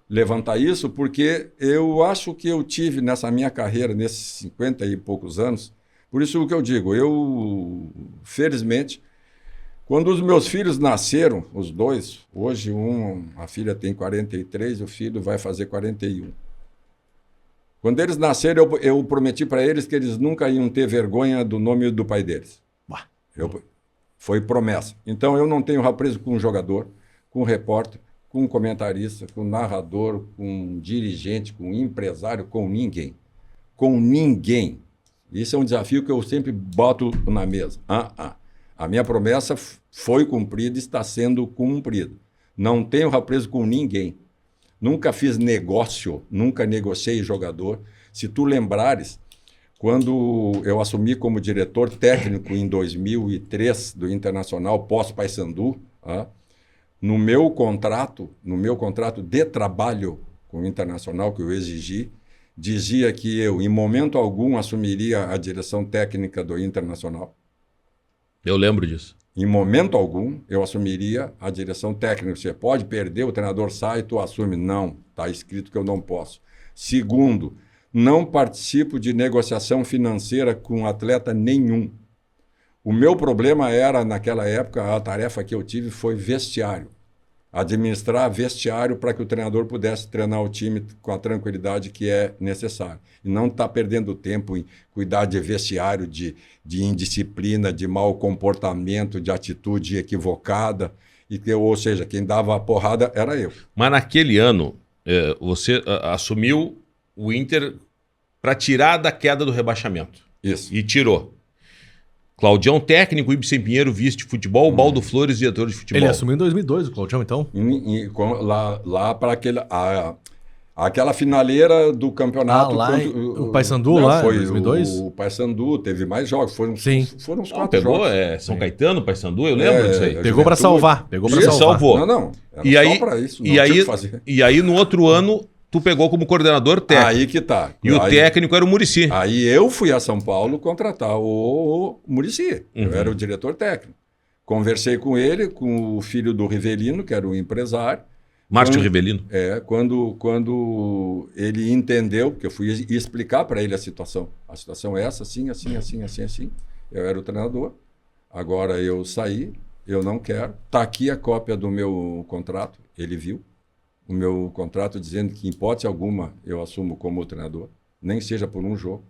levantar isso, porque eu acho que eu tive nessa minha carreira, nesses 50 e poucos anos, por isso que eu digo, felizmente, quando os meus filhos nasceram, os dois, hoje a filha tem 43, o filho vai fazer 41. Quando eles nasceram, eu prometi para eles que eles nunca iam ter vergonha do nome do pai deles. Foi promessa. Então, eu não tenho apreço com um jogador, com um repórter, com um comentarista, com um narrador, com um dirigente, com um empresário, com ninguém. Com ninguém. Isso é um desafio que eu sempre boto na mesa. A minha promessa foi cumprida e está sendo cumprida. Não tenho apreço com ninguém. Nunca fiz negócio, nunca negociei jogador. Se tu lembrares, quando eu assumi como diretor técnico em 2003 do Internacional pós-Paysandu, no meu contrato de trabalho com o Internacional que eu exigi, dizia que eu, em momento algum, assumiria a direção técnica do Internacional. Eu lembro disso. Em momento algum, eu assumiria a direção técnica. Você pode perder, o treinador sai, tu assume. Não, está escrito que eu não posso. Segundo, não participo de negociação financeira com atleta nenhum. O meu problema era, naquela época, a tarefa que eu tive foi vestiário. Administrar vestiário para que o treinador pudesse treinar o time com a tranquilidade que é necessário. E não estar perdendo tempo em cuidar de vestiário, de indisciplina, de mau comportamento, de atitude equivocada. Ou seja, quem dava a porrada era eu. Mas naquele ano, você assumiu o Inter para tirar da queda do rebaixamento. Isso. E tirou. Claudião, técnico, Ibsen Pinheiro, vice de futebol, Baldo Flores, diretor de futebol. Ele assumiu em 2002, o Claudião, então? Lá para aquela finaleira do campeonato. O Paysandu lá, foi 2002? O Paysandu teve mais jogos, foram uns 4 pegou, jogos. São Caetano, Paysandu, eu lembro disso aí. Pegou para salvar. Salvou. Não, era e só aí, para isso, não e tinha aí, o que fazer. E aí, no outro ano, tu pegou como coordenador técnico. Aí que tá. E o técnico era o Muricy. Aí eu fui a São Paulo contratar o Muricy. Eu era o diretor técnico. Conversei com ele, com o filho do Rivelino, que era o empresário. Márcio Rivelino. Quando ele entendeu, porque eu fui explicar para ele a situação. A situação é essa, assim. Eu era o treinador. Agora eu saí, eu não quero. Está aqui a cópia do meu contrato. Ele viu o meu contrato dizendo que, em hipótese alguma, eu assumo como treinador, nem seja por um jogo.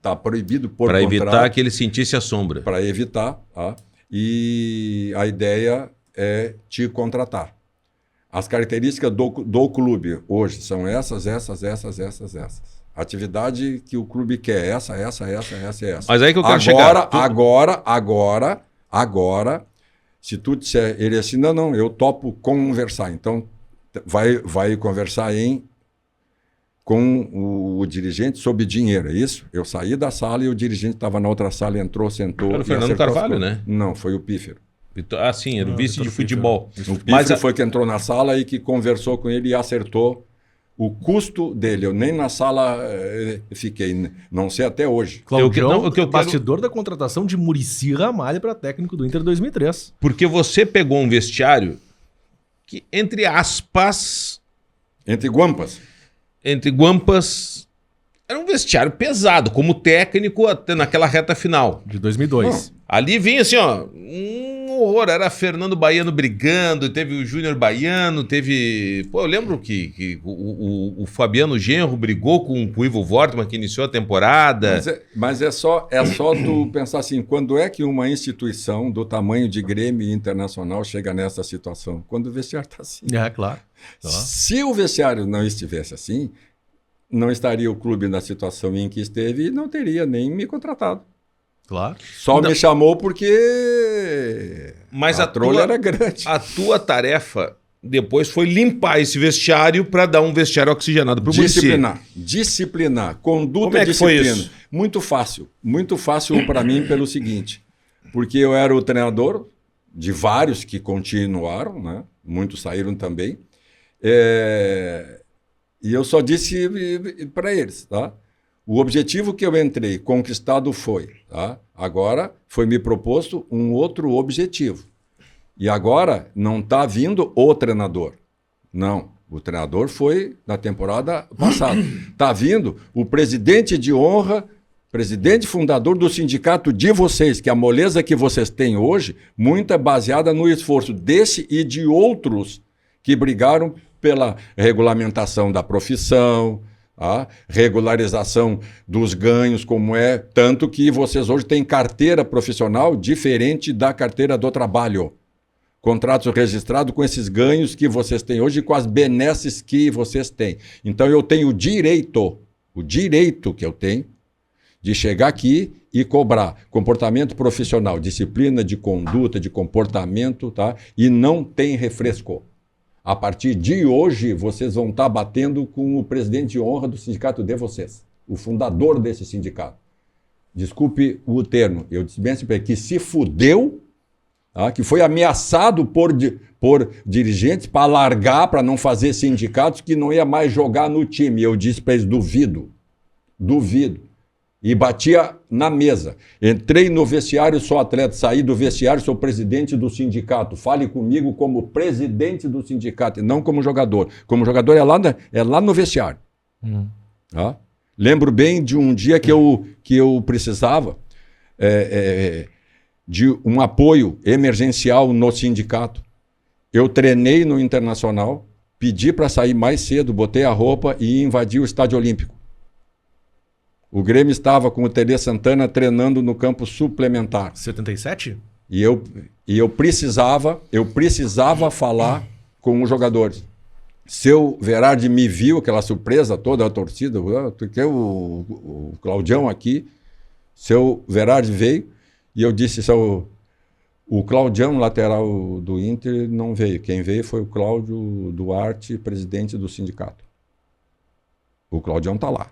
Tá proibido por Para contrato. evitar que ele sentisse a sombra. Para evitar. Tá? E a ideia é te contratar. As características do clube hoje são essas. Atividade que o clube quer, essa. Mas aí que eu quero chegar. Agora, se tu disser, ele assim, não, eu topo conversar. Então, vai conversar com o dirigente sobre dinheiro, é isso? Eu saí da sala e o dirigente estava na outra sala, entrou, sentou. Era o Fernando Carvalho, né? Não, foi o Pífero. Ah, sim, era o vice de futebol. O Pífero foi que entrou na sala e que conversou com ele e acertou o custo dele. Eu nem na sala fiquei, não sei até hoje. Claudião, bastidor da contratação de Muricy Ramalho para técnico do Inter 2003. Porque você pegou um vestiário que, entre aspas... Entre guampas, era um vestiário pesado, como técnico até naquela reta final. De 2002. Ali vinha assim, ó, um horror. Era Fernando Baiano brigando, teve o Júnior Baiano, teve... Pô, eu lembro que o Fabiano Genro brigou com o Ivo Wortmann, que iniciou a temporada. Mas é só tu pensar assim, quando é que uma instituição do tamanho de Grêmio Internacional chega nessa situação? Quando o vestiário está assim. Claro. Se o vestiário não estivesse assim, não estaria o clube na situação em que esteve e não teria nem me contratado. Claro. Só me chamou porque mas a trolha era grande. A tua tarefa depois foi limpar esse vestiário para dar um vestiário oxigenado para o Muricy. Disciplinar. Conduta. Como é que disciplina. foi isso? Muito fácil para mim pelo seguinte, porque eu era o treinador de vários que continuaram, né? Muitos saíram também, e eu só disse para eles, tá? O objetivo que eu entrei, conquistado foi. Tá? Agora foi me proposto um outro objetivo. E agora não está vindo o treinador. Não, o treinador foi na temporada passada. Está vindo o presidente de honra, presidente fundador do sindicato de vocês, que a moleza que vocês têm hoje, muito é baseada no esforço desse e de outros que brigaram pela regulamentação da profissão, a regularização dos ganhos, como é, tanto que vocês hoje têm carteira profissional diferente da carteira do trabalho. Contratos registrados com esses ganhos que vocês têm hoje e com as benesses que vocês têm. Então eu tenho o direito que eu tenho de chegar aqui e cobrar comportamento profissional, disciplina de conduta, de comportamento, tá? E não tem refresco. A partir de hoje, vocês vão estar batendo com o presidente de honra do sindicato de vocês, o fundador desse sindicato. Desculpe o termo, eu disse bem assim, que se fudeu, tá? Que foi ameaçado por dirigentes para largar, para não fazer sindicatos, que não ia mais jogar no time. Eu disse para eles, duvido. E batia na mesa. Entrei no vestiário, sou atleta, saí do vestiário, sou presidente do sindicato. Fale comigo como presidente do sindicato e não como jogador. Como jogador é lá no vestiário. Tá? Lembro bem de um dia que eu precisava de um apoio emergencial no sindicato. Eu treinei no Internacional, pedi para sair mais cedo, botei a roupa e invadi o Estádio Olímpico. O Grêmio estava com o Tele Santana treinando no campo suplementar. 77? E eu precisava falar com os jogadores. Seu Verardi me viu, aquela surpresa toda, a torcida, porque o Claudião aqui, seu Verardi veio e eu disse, o Claudião, lateral do Inter, não veio. Quem veio foi o Cláudio Duarte, presidente do sindicato. O Claudião está lá.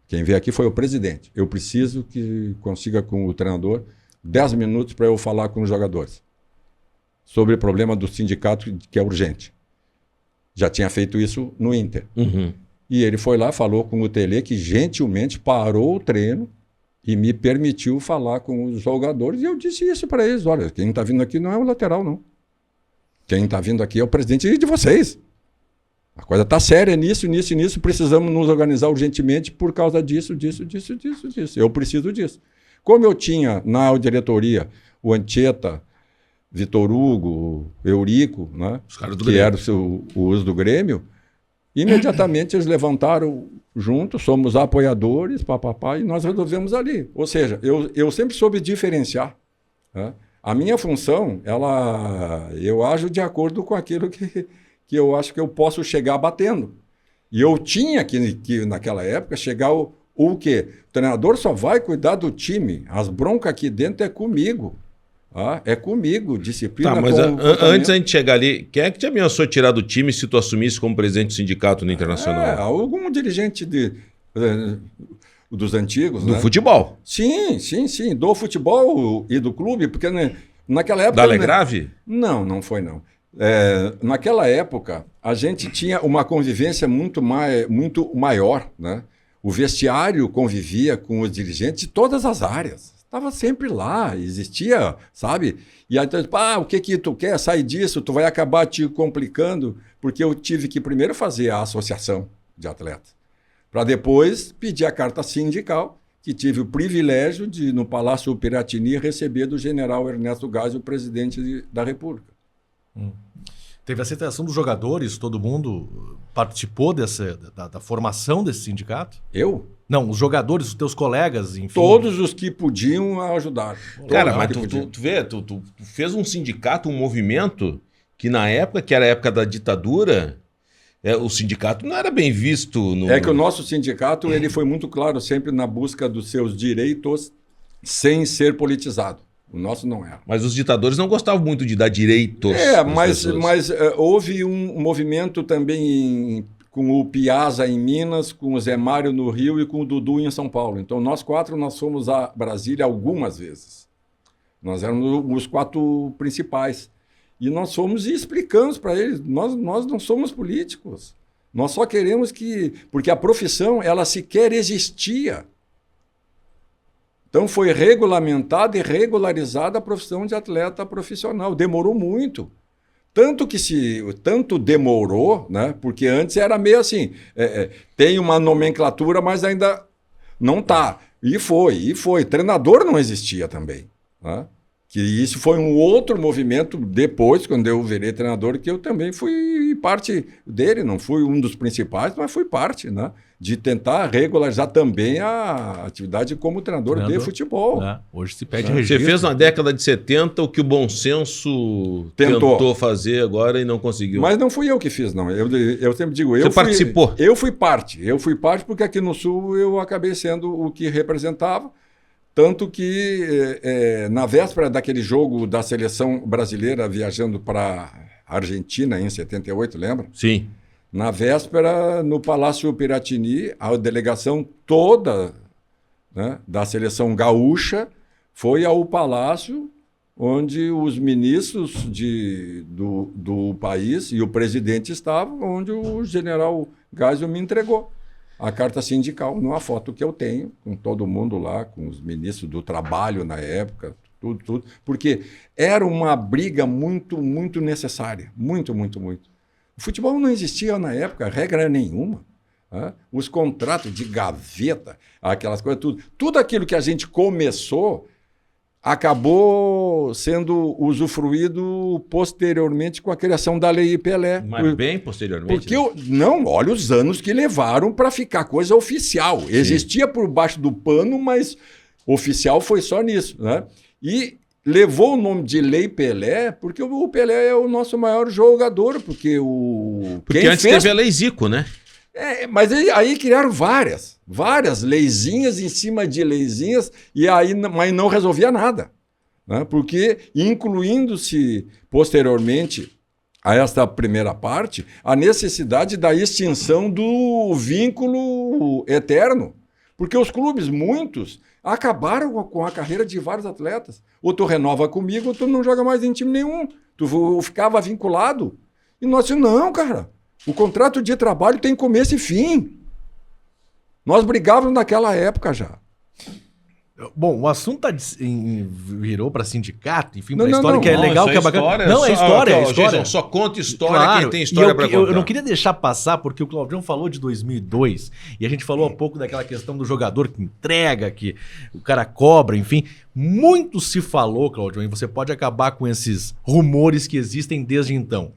Quem veio aqui foi o presidente. Eu preciso que consiga com o treinador 10 minutos para eu falar com os jogadores sobre o problema do sindicato que é urgente. Já tinha feito isso no Inter. E ele foi lá, falou com o Tele, que gentilmente parou o treino e me permitiu falar com os jogadores. E eu disse isso para eles. Olha, quem está vindo aqui não é o lateral, não. Quem está vindo aqui é o presidente de vocês. A coisa está séria nisso. Precisamos nos organizar urgentemente por causa disso. Eu preciso disso. Como eu tinha na diretoria o Anchieta, Vitor Hugo, Eurico, né, que era o uso do Grêmio, imediatamente eles levantaram juntos, somos apoiadores, papapá, e nós resolvemos ali. Ou seja, eu sempre soube diferenciar. Né? A minha função, eu ajo de acordo com aquilo que eu acho que eu posso chegar batendo. E eu tinha que naquela época, chegar o quê? O treinador só vai cuidar do time. As broncas aqui dentro é comigo. É comigo, disciplina. Tá, mas antes da gente chegar ali, quem é que te ameaçou tirar do time se tu assumisse como presidente do sindicato no Internacional? Algum dirigente dos antigos. Do né? futebol? Sim, do futebol e do clube, porque naquela época... Da Alegrave? Não foi não. Naquela época, a gente tinha uma convivência muito maior, né? O vestiário convivia com os dirigentes de todas as áreas. Estava sempre lá, existia, sabe? E aí, o que tu quer? Sai disso, tu vai acabar te complicando, porque eu tive que primeiro fazer a associação de atletas, para depois pedir a carta sindical, que tive o privilégio de, no Palácio Piratini, receber do general Ernesto Geisel, o presidente da República. Teve aceitação dos jogadores? Todo mundo participou da formação desse sindicato? Eu? Não, os jogadores, os teus colegas, enfim. Todos os que podiam ajudar. Cara, mas tu fez um sindicato, um movimento que na época, que era a época da ditadura, o sindicato não era bem visto. É que o nosso sindicato ele foi muito claro sempre na busca dos seus direitos sem ser politizado. O nosso não era. Mas os ditadores não gostavam muito de dar direitos. Mas houve um movimento também com o Piazza em Minas, com o Zé Mário no Rio e com o Dudu em São Paulo. Então, nós fomos a Brasília algumas vezes. Nós éramos os 4 principais. E nós fomos e explicamos para eles, nós não somos políticos. Nós só queremos porque a profissão, ela sequer existia. Então, foi regulamentada e regularizada a profissão de atleta profissional. Demorou muito. Tanto demorou, né? Porque antes era meio assim, tem uma nomenclatura, mas ainda não está. E foi. Treinador não existia também. Né? Que isso foi um outro movimento depois, quando eu virei treinador, que eu também fui parte dele. Não fui um dos principais, mas fui parte, né? De tentar regularizar também a atividade como treinador de futebol. Hoje se pede registro. Você fez na década de 70 o que o bom senso tentou fazer agora e não conseguiu. Mas não fui eu que fiz, não. Eu sempre digo... Você participou? Eu fui parte porque aqui no Sul eu acabei sendo o que representava. Tanto que na véspera daquele jogo da seleção brasileira viajando para a Argentina em 78, lembra? Sim. Na véspera, no Palácio Piratini, a delegação toda, né, da seleção gaúcha foi ao palácio onde os ministros do país e o presidente estavam, onde o general Geisel me entregou a carta sindical, numa foto que eu tenho, com todo mundo lá, com os ministros do trabalho na época, tudo, porque era uma briga muito, muito necessária, muito. O futebol não existia na época, regra nenhuma. Os contratos de gaveta, aquelas coisas, tudo aquilo que a gente começou acabou sendo usufruído posteriormente com a criação da Lei Pelé. Mas bem posteriormente? Porque olha os anos que levaram para ficar coisa oficial. Sim. Existia por baixo do pano, mas oficial foi só nisso. Né? E levou o nome de Lei Pelé, porque o Pelé é o nosso maior jogador, porque antes teve a Lei Zico, né? Mas aí criaram várias leizinhas em cima de leizinhas, mas não resolvia nada. Né? Porque, incluindo-se posteriormente a esta primeira parte, a necessidade da extinção do vínculo eterno. Porque os clubes, muitos, acabaram com a carreira de vários atletas. Ou tu renova comigo, ou tu não joga mais em time nenhum. Tu ficava vinculado. E nós dissemos, não, cara, o contrato de trabalho tem começo e fim. Nós brigávamos naquela época já. Bom, o assunto virou para sindicato, enfim, para história, que é legal, que é bacana. História, não, é história. Gente, só conta história quem tem história para contar. Eu não queria deixar passar, porque o Claudião falou de 2002, e a gente falou há pouco daquela questão do jogador que entrega, que o cara cobra, enfim. Muito se falou, Claudião, e você pode acabar com esses rumores que existem desde então,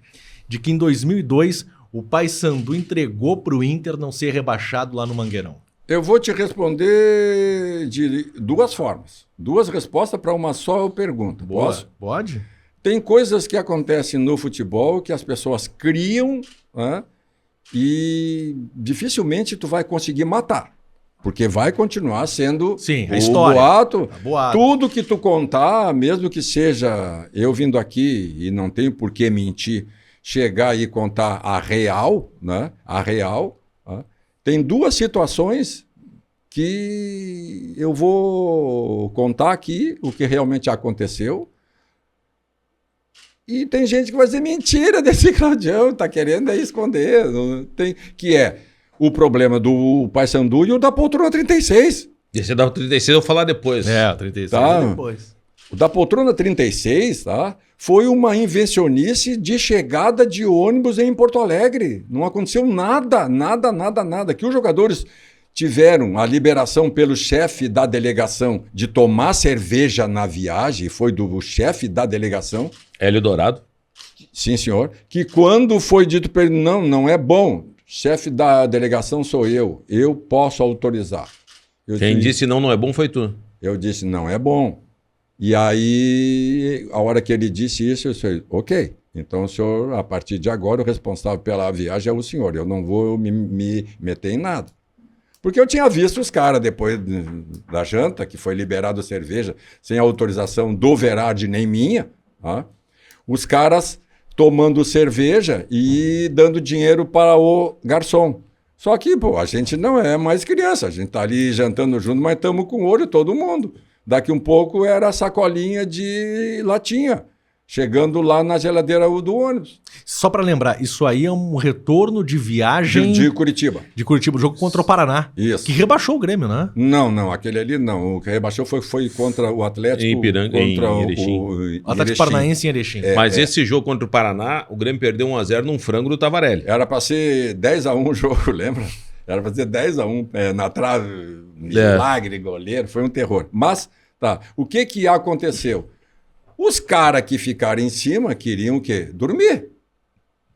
de que em 2002 o Paysandu entregou pro Inter não ser rebaixado lá no Mangueirão? Eu vou te responder de duas formas. Duas respostas para uma só pergunta. Posso? Pode? Tem coisas que acontecem no futebol que as pessoas criam, né, e dificilmente tu vai conseguir matar. Porque vai continuar sendo Sim, a o história. boato. A boato. Tudo que tu contar, mesmo que seja eu vindo aqui e não tenho por que mentir, chegar e contar a real, né? A real. Né? Tem duas situações que eu vou contar aqui o que realmente aconteceu. E tem gente que vai dizer mentira desse Claudião, tá querendo aí esconder. Não tem, que é o problema do Paysandu e o da poltrona 36. Esse da 36 eu vou falar depois. É, 36 Tá. depois. O da poltrona 36, tá? Foi uma invencionice de chegada de ônibus em Porto Alegre. Não aconteceu nada. Que os jogadores tiveram a liberação pelo chefe da delegação de tomar cerveja na viagem, foi do chefe da delegação. Hélio Dourado. Sim, senhor. Que quando foi dito para ele, não é bom, chefe da delegação sou eu posso autorizar. Quem disse não é bom foi tu. Eu disse, não é bom. E aí, a hora que ele disse isso, eu disse, ok, então o senhor, a partir de agora, o responsável pela viagem é o senhor, eu não vou me meter em nada. Porque eu tinha visto os caras, depois da janta, que foi liberado cerveja, sem autorização do Verardi nem minha, tá? Os caras tomando cerveja e dando dinheiro para o garçom. Só que, pô, a gente não é mais criança, a gente tá ali jantando junto, mas estamos com olho todo mundo. Daqui um pouco era a sacolinha de latinha, chegando lá na geladeira do ônibus. Só pra lembrar, isso aí é um retorno de viagem De Curitiba. de Curitiba, o jogo contra o Paraná. Isso. Que rebaixou o Grêmio, né? Não, aquele ali não. O que rebaixou foi contra o Atlético. Em Ipiranga, contra em Erechim. O Atlético Paranaense em Erechim. Mas esse jogo contra o Paraná, o Grêmio perdeu 1-0 num frango do Tavarelli. Era para ser 10-1 o jogo, lembra? Era para ser 10-1 na trave, milagre, goleiro, foi um terror. Mas, tá, o que aconteceu? Os caras que ficaram em cima queriam o quê? Dormir.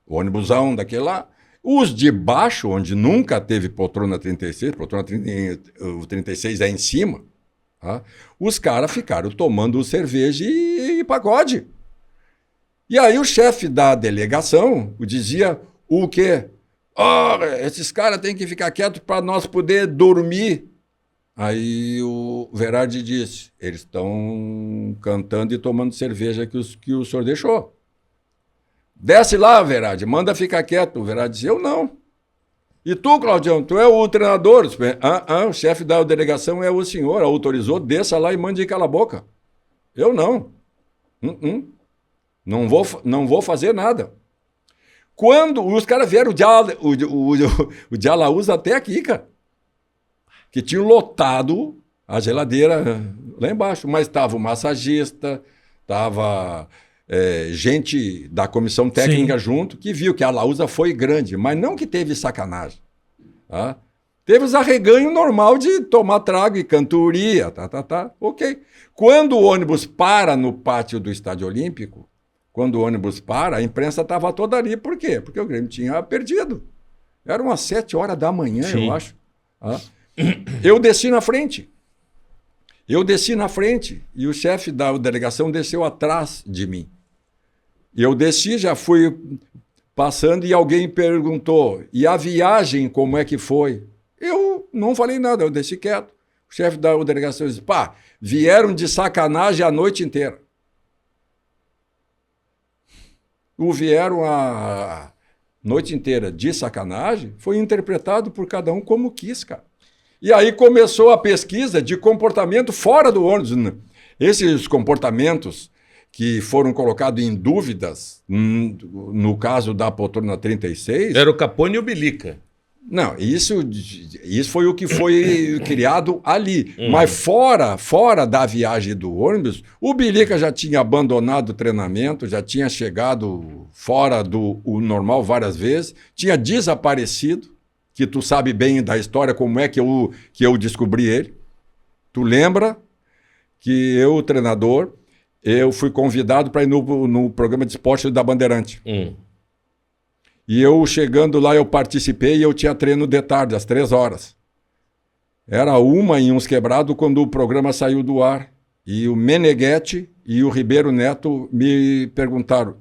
O ônibusão daquele lá. Os de baixo, onde nunca teve poltrona 36, poltrona 36 é em cima, tá? Os caras ficaram tomando cerveja e pagode. E aí o chefe da delegação dizia o quê? Esses caras têm que ficar quietos para nós poder dormir. Aí o Verardi disse, eles estão cantando e tomando cerveja que o senhor deixou. Desce lá, Verardi, manda ficar quieto. O Verardi disse, eu não. E tu, Claudião, tu é o treinador? O chefe da delegação é o senhor, autorizou, desça lá e mande calar a boca. Eu não. Não vou fazer nada. Quando os caras vieram o de Alaúza até aqui, cara, que tinham lotado a geladeira lá embaixo, mas estava o massagista, estava gente da comissão técnica junto, que viu que a Alaúza foi grande, mas não que teve sacanagem. Tá? Teve os arreganhos normal de tomar trago e cantoria, ok. Quando o ônibus para no pátio do Estádio Olímpico, a imprensa estava toda ali. Por quê? Porque o Grêmio tinha perdido. Eram umas 7 horas da manhã, eu acho. Tá? Eu desci na frente e o chefe da delegação desceu atrás de mim. Eu desci, já fui passando e alguém perguntou, e a viagem como é que foi? Eu não falei nada, eu desci quieto. O chefe da delegação disse, vieram de sacanagem a noite inteira. Vieram a noite inteira de sacanagem, foi interpretado por cada um como quis, cara. E aí começou a pesquisa de comportamento fora do ônibus. Esses comportamentos que foram colocados em dúvidas, no caso da poltrona 36... Era o Capone e o Bilica. Não, isso foi o que foi criado ali. Mas fora da viagem do ônibus, o Bilica já tinha abandonado o treinamento, já tinha chegado fora do normal várias vezes, tinha desaparecido, que tu sabe bem da história, como é que eu descobri ele. Tu lembra que eu, treinador, eu fui convidado para ir no programa de esporte da Bandeirante. E eu chegando lá, eu participei e eu tinha treino de tarde, às 3 horas. Era 1 em uns quebrados quando o programa saiu do ar. E o Meneghetti e o Ribeiro Neto me perguntaram,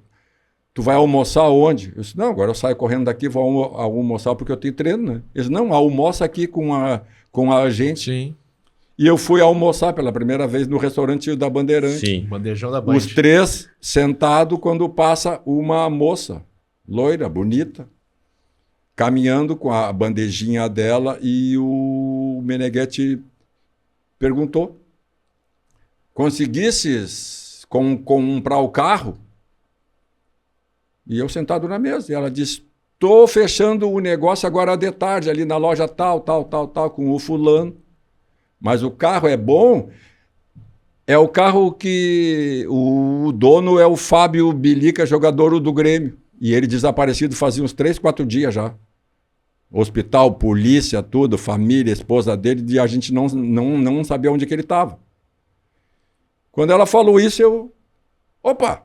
tu vai almoçar onde? Eu disse, não, agora eu saio correndo daqui, vou almoçar porque eu tenho treino, né? Eles, não, almoça aqui com a gente. Sim. E eu fui almoçar pela primeira vez no restaurante da Bandeirantes. Sim. Bandejão da Band. Os 3 sentados quando passa uma moça, loira, bonita, caminhando com a bandejinha dela e o Meneghetti perguntou, conseguisses comprar o carro? E eu sentado na mesa. E ela disse, estou fechando o negócio agora de tarde, ali na loja tal, com o fulano. Mas o carro é bom. É o carro que o dono é o Fábio Bilica, jogador do Grêmio. E ele desaparecido fazia uns 3, 4 dias já. Hospital, polícia, tudo, família, esposa dele, e a gente não sabia onde que ele estava. Quando ela falou isso, eu... Opa!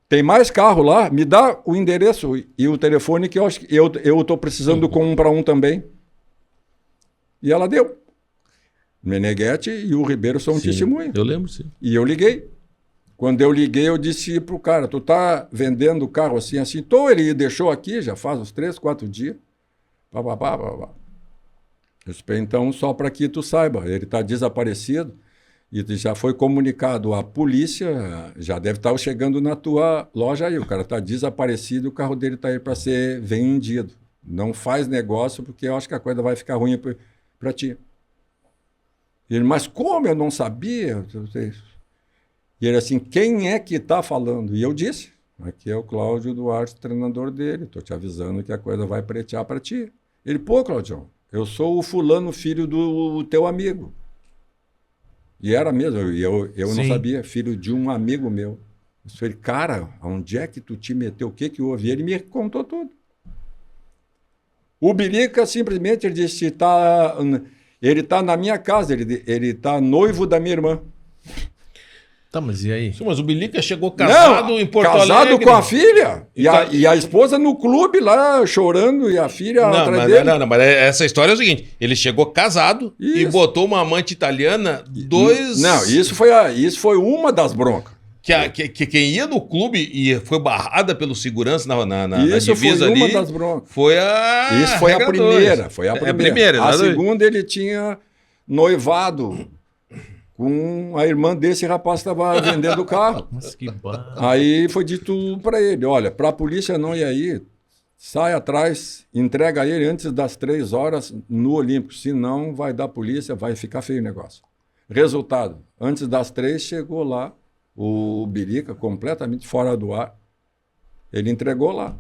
Tem mais carro lá? Me dá o endereço e o telefone que eu acho que eu estou precisando comprar um também. E ela deu. Meneghetti e o Ribeiro são testemunhas. Eu lembro, sim. E eu liguei. Quando eu liguei, eu disse pro cara, tu tá vendendo o carro assim? Tô, ele deixou aqui, já faz uns 3, 4 dias. Pá. Eu disse, então, só para que tu saiba, ele está desaparecido e já foi comunicado à polícia, já deve estar chegando na tua loja aí. O cara está desaparecido, o carro dele está aí para ser vendido. Não faz negócio, porque eu acho que a coisa vai ficar ruim para ti. Ele, mas como eu não sabia? E ele assim, quem é que está falando? E eu disse, aqui é o Cláudio Duarte, treinador dele. Estou te avisando que a coisa vai pretear para ti. Ele, pô, Claudião, eu sou o fulano, filho do teu amigo. E era mesmo, eu não sabia, filho de um amigo meu. Eu falei, cara, onde é que tu te meteu? O que houve? E ele me contou tudo. O Bilica simplesmente ele disse, ele está na minha casa, ele está noivo da minha irmã. Tá, mas e aí? Sim, mas o Bilica chegou casado em Porto Alegre. Casado com a filha. E a esposa no clube lá, chorando, e a filha atrás dele. Não, mas essa história é o seguinte, ele chegou casado e botou uma amante italiana, Não, isso foi uma das broncas. Que quem ia no clube e foi barrada pelo segurança na isso divisa foi uma ali, das broncas. Isso foi a primeira. A primeira. A segunda ele tinha noivado com a irmã desse rapaz que estava vendendo o carro. Nossa, que barra. Aí foi dito para ele, olha, para a polícia não ir aí, sai atrás, entrega ele antes das 3 horas no Olímpico, senão vai dar polícia, vai ficar feio o negócio. Resultado, antes das 3 chegou lá o Bilica, completamente fora do ar, ele entregou lá.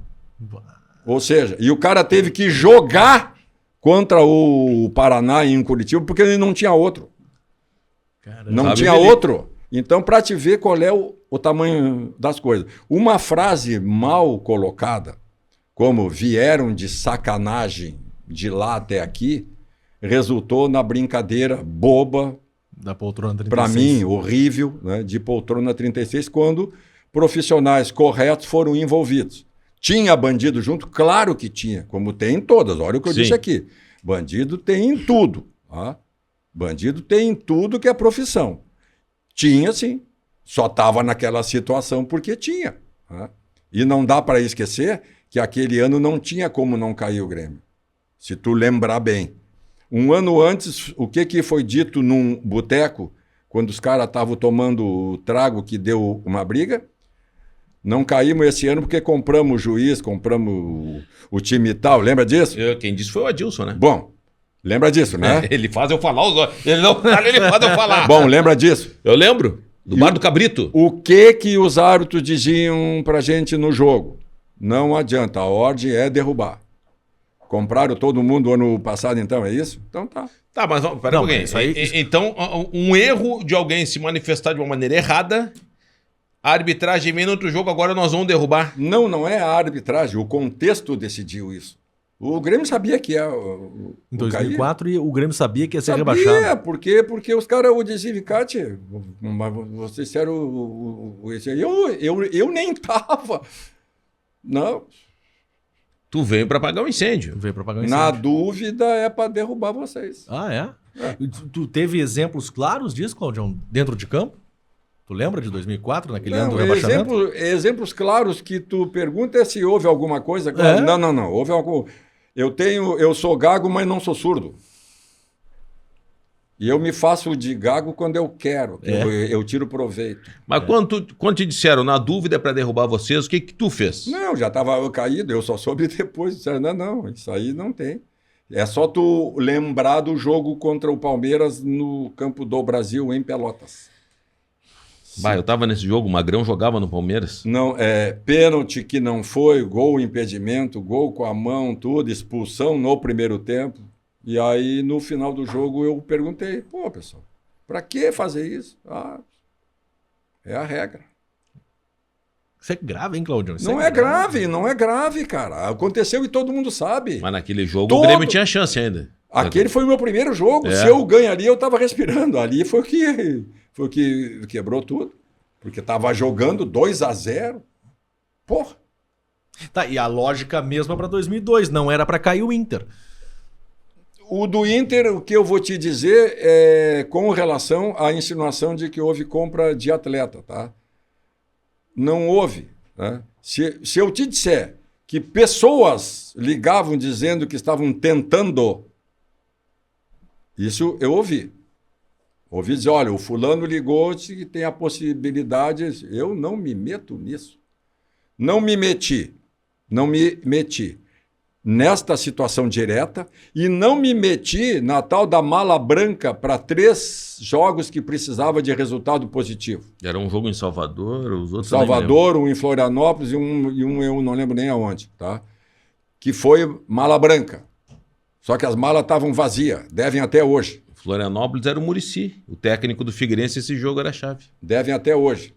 Ou seja, e o cara teve que jogar contra o Paraná em Curitiba, porque ele não tinha outro. Caramba. Não tinha outro. Então, para te ver qual é o tamanho das coisas. Uma frase mal colocada, como vieram de sacanagem de lá até aqui, resultou na brincadeira boba, da poltrona 36. para mim, horrível, né, de poltrona 36, quando profissionais corretos foram envolvidos. Tinha bandido junto? Claro que tinha, como tem em todas. Olha o que eu disse aqui. Bandido tem em tudo. Tá? Bandido tem em tudo que é profissão. Tinha, sim. Só estava naquela situação porque tinha. Tá? E não dá para esquecer que aquele ano não tinha como não cair o Grêmio. Se tu lembrar bem. Um ano antes, o que foi dito num boteco, quando os caras estavam tomando o trago que deu uma briga? Não caímos esse ano porque compramos o juiz, compramos o time e tal. Lembra disso? Quem disse foi o Adilson, né? Bom, lembra disso, né? Ele faz eu falar, ele não fala, ele faz eu falar. Bom, lembra disso? Eu lembro, do Bar do Cabrito. O que os árbitros diziam pra gente no jogo? Não adianta, a ordem é derrubar. Compraram todo mundo ano passado, então, é isso? Então tá. Tá, mas pera um pouquinho. Então, um erro de alguém se manifestar de uma maneira errada, a arbitragem vem no outro jogo, agora nós vamos derrubar. Não é a arbitragem, o contexto decidiu isso. O Grêmio sabia que ia... Em 2004, e o Grêmio sabia que ia ser sabia, rebaixado. porque os caras, o Desivicate, mas vocês disseram esse aí, eu nem tava. Não, Tu veio pra apagar o incêndio. Veio pra pagar um Na incêndio. dúvida é para derrubar vocês. Ah, é? Tu teve exemplos claros disso, Claudião, dentro de campo? Tu lembra de 2004, naquele ano do rebaixamento? Exemplos claros que tu pergunta é se houve alguma coisa. Claro. É? Não. Houve algo. Eu sou gago, mas não sou surdo. E eu me faço de gago quando eu quero. Que eu tiro proveito. Mas quando te disseram, na dúvida pra derrubar vocês, o que que tu fez? Não, já estava caído. Eu só soube depois. Disseram, não, isso aí não tem. É só tu lembrar do jogo contra o Palmeiras no Campo do Brasil, em Pelotas. Bah, eu tava nesse jogo, o Magrão jogava no Palmeiras. Não, pênalti que não foi, gol, impedimento, gol com a mão, tudo, expulsão no primeiro tempo. E aí, no final do jogo, eu perguntei, pô, pessoal, pra que fazer isso? Ah, é a regra. Isso é grave, hein, Claudião? Isso Não é grave, cara. Aconteceu e todo mundo sabe. Mas naquele jogo o Grêmio tinha chance ainda. Aquele foi o meu primeiro jogo. É. Se eu ganharia, eu tava respirando. Ali foi o que quebrou tudo. Porque tava jogando 2-0. Porra. Tá, e a lógica mesma pra 2002, não era pra cair o Inter. O do Inter, o que eu vou te dizer é com relação à insinuação de que houve compra de atleta, tá? Não houve. Né? Se eu te disser que pessoas ligavam dizendo que estavam tentando, isso eu ouvi. Ouvi dizer, olha, o fulano ligou que tem a possibilidade. Eu não me meto nisso. Não me meti nesta situação direta e não me meti na tal da mala branca para 3 jogos que precisava de resultado positivo. Era um jogo em Salvador, os outros Salvador, um em Florianópolis e um eu não lembro nem aonde, tá? Que foi mala branca. Só que as malas estavam vazias, devem até hoje. Florianópolis era o Muricy. O técnico do Figueirense, esse jogo era a chave. Devem até hoje.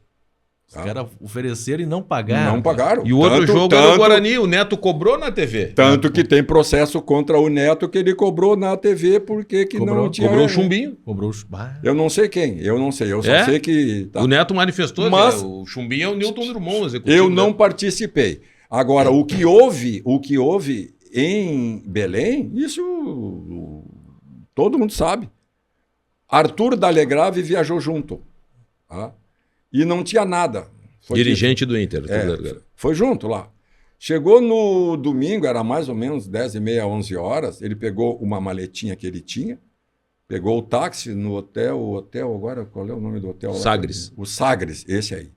Os caras ofereceram e não pagaram. Não pagaram. E o outro jogo era o Guarani, o Neto cobrou na TV. Tanto que tem processo contra o Neto que ele cobrou na TV porque não tinha... Cobrou o chumbinho. Cobrou o... Eu não sei quem, eu só sei que... O Neto manifestou, mas o chumbinho é o Newton Drummond, o executivo. Eu não participei. Agora, o que houve em Belém, isso todo mundo sabe. Arthur D'Alegrave viajou junto. Tá? E não tinha nada. Dirigente do Inter. Foi junto lá. Chegou no domingo, era mais ou menos 10h30, 11 horas. Ele pegou uma maletinha que ele tinha, pegou o táxi no hotel agora, qual é o nome do hotel lá? Sagres. O Sagres, esse aí.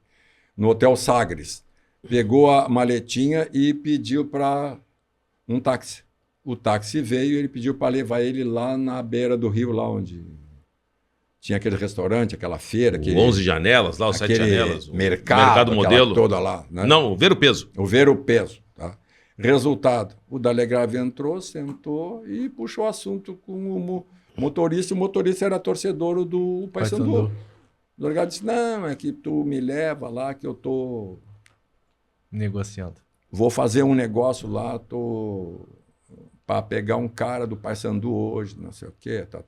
No Hotel Sagres. Pegou a maletinha e pediu para um táxi. O táxi veio e ele pediu para levar ele lá na beira do rio, lá onde... Tinha aquele restaurante, aquela feira. O 11 Janelas, lá, o 7 Janelas. Mercado Modelo. Toda lá. Né? Não, o Ver o Peso. O Ver o Peso. Tá? Resultado, o D'Alegrave entrou, sentou e puxou assunto com o motorista. O motorista era torcedor do Paysandu. O D'Alegrave disse, não, é que tu me leva lá que eu tô... Negociando. Vou fazer um negócio lá, tô... para pegar um cara do Paysandu hoje, não sei o quê, tá.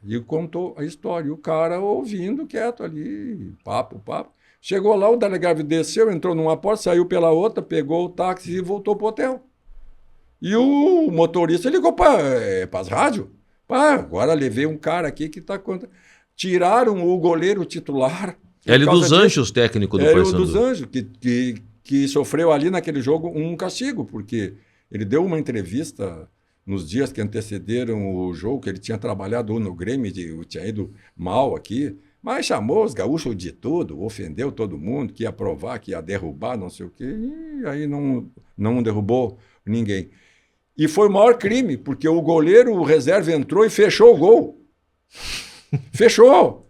E contou a história. E o cara ouvindo, quieto ali, papo. Chegou lá, o D'Alegrave desceu, entrou numa porta, saiu pela outra, pegou o táxi e voltou pro hotel. E o motorista ligou para as rádios. Agora levei um cara aqui que está contra... Tiraram o goleiro titular. Hélio dos Anjos, técnico do Paysandu. Hélio dos Anjos, que sofreu ali naquele jogo um castigo, porque... Ele deu uma entrevista nos dias que antecederam o jogo, que ele tinha trabalhado no Grêmio, tinha ido mal aqui, mas chamou os gaúchos de tudo, ofendeu todo mundo, que ia provar, que ia derrubar, não sei o quê, e aí não derrubou ninguém. E foi o maior crime, porque o goleiro, o reserva, entrou e fechou o gol. Fechou!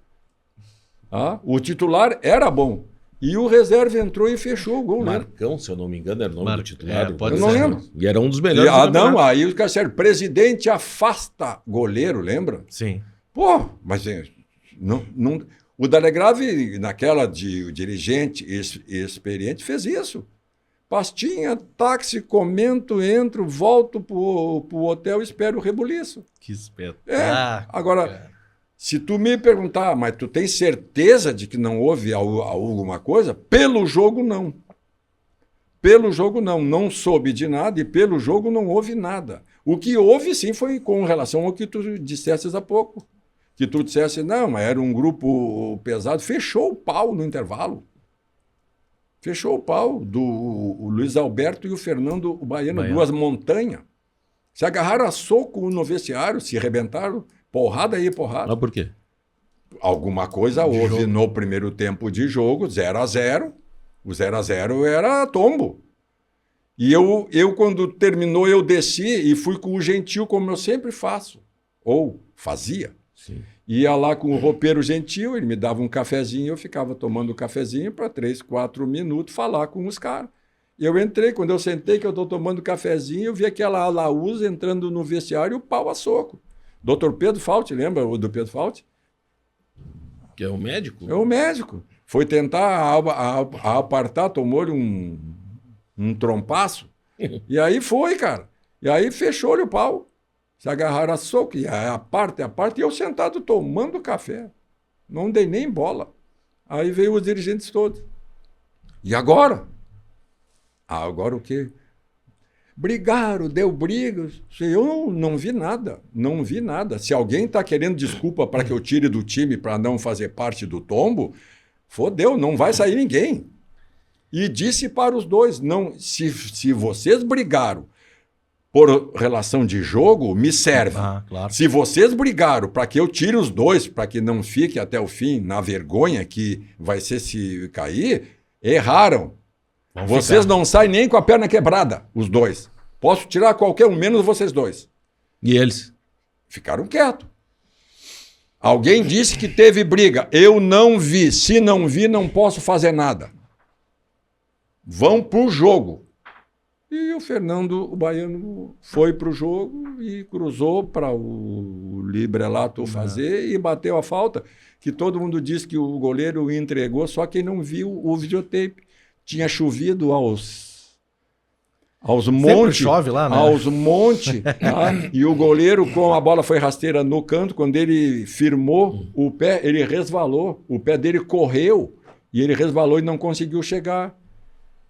O titular era bom. E o reserva entrou e fechou o gol. Marcão, se eu não me engano, era o nome do titular. Pode eu não lembro. E era um dos melhores. Aí os caras disseram, presidente afasta goleiro, lembra? Sim. Pô, mas não, o D'Alegrave, naquela de dirigente experiente, fez isso. Pastinha, táxi, comento, entro, volto pro hotel e espero o rebuliço. Que espetáculo. Agora... Se tu me perguntar, mas tu tem certeza de que não houve alguma coisa? Pelo jogo, não. Pelo jogo, não soube de nada e pelo jogo não houve nada. O que houve, sim, foi com relação ao que tu disseste há pouco. Que tu dissesse, não, era um grupo pesado. Fechou o pau no intervalo. Fechou o pau o Luiz Alberto e o Fernando o Baiano. Duas montanhas. Se agarraram a soco no vestiário, se arrebentaram, porrada aí, porrada. Mas por quê? Alguma coisa houve no primeiro tempo de jogo, 0-0. O 0-0 era tombo. E eu, quando terminou, eu desci e fui com o Gentil, como eu sempre faço. Ou fazia. Sim. Ia lá com o roupeiro Gentil, ele me dava um cafezinho, eu ficava tomando o cafezinho para 3, 4 minutos falar com os caras. Eu entrei, quando eu sentei que eu estou tomando cafezinho, eu vi aquela Alaúza entrando no vestiário e o pau a soco. Dr. Pedro Fault, lembra o do Pedro Fault? Que é o médico? É o médico. Foi tentar apartar, tomou-lhe um trompaço. E aí foi, cara. E aí fechou-lhe o pau. Se agarraram a soco. E a parte. E eu sentado tomando café. Não dei nem bola. Aí veio os dirigentes todos. E agora? Agora o quê? Brigaram, deu brigas. Eu não vi nada. Não vi nada. Se alguém está querendo desculpa para que eu tire do time para não fazer parte do tombo, fodeu, não vai sair ninguém. E disse para os dois, não, se vocês brigaram por relação de jogo, me serve. Claro. Se vocês brigaram para que eu tire os dois, para que não fique até o fim na vergonha que vai ser se cair, erraram. Vocês não saem nem com a perna quebrada, os dois. Posso tirar qualquer um, menos vocês dois. E eles? Ficaram quietos. Alguém disse que teve briga. Eu não vi. Se não vi, não posso fazer nada. Vão pro jogo. E o Fernando, o Baiano, foi pro jogo e cruzou para o Librelato fazer e bateu a falta, que todo mundo disse que o goleiro entregou, só quem não viu o videotape. Tinha chovido aos montes. Chove lá, né? Aos montes. Tá? E o goleiro, com a bola foi rasteira no canto, quando ele firmou o pé, ele resvalou. O pé dele correu e ele resvalou e não conseguiu chegar.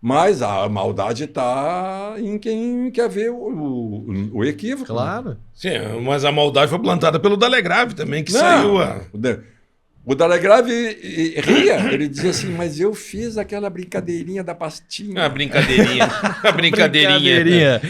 Mas a maldade está em quem quer ver o equívoco. Claro. Sim, mas a maldade foi plantada pelo Dalegrave também, que saiu a... O Dalegrave ria, ele dizia assim, mas eu fiz aquela brincadeirinha da pastinha. A brincadeirinha. A brincadeirinha.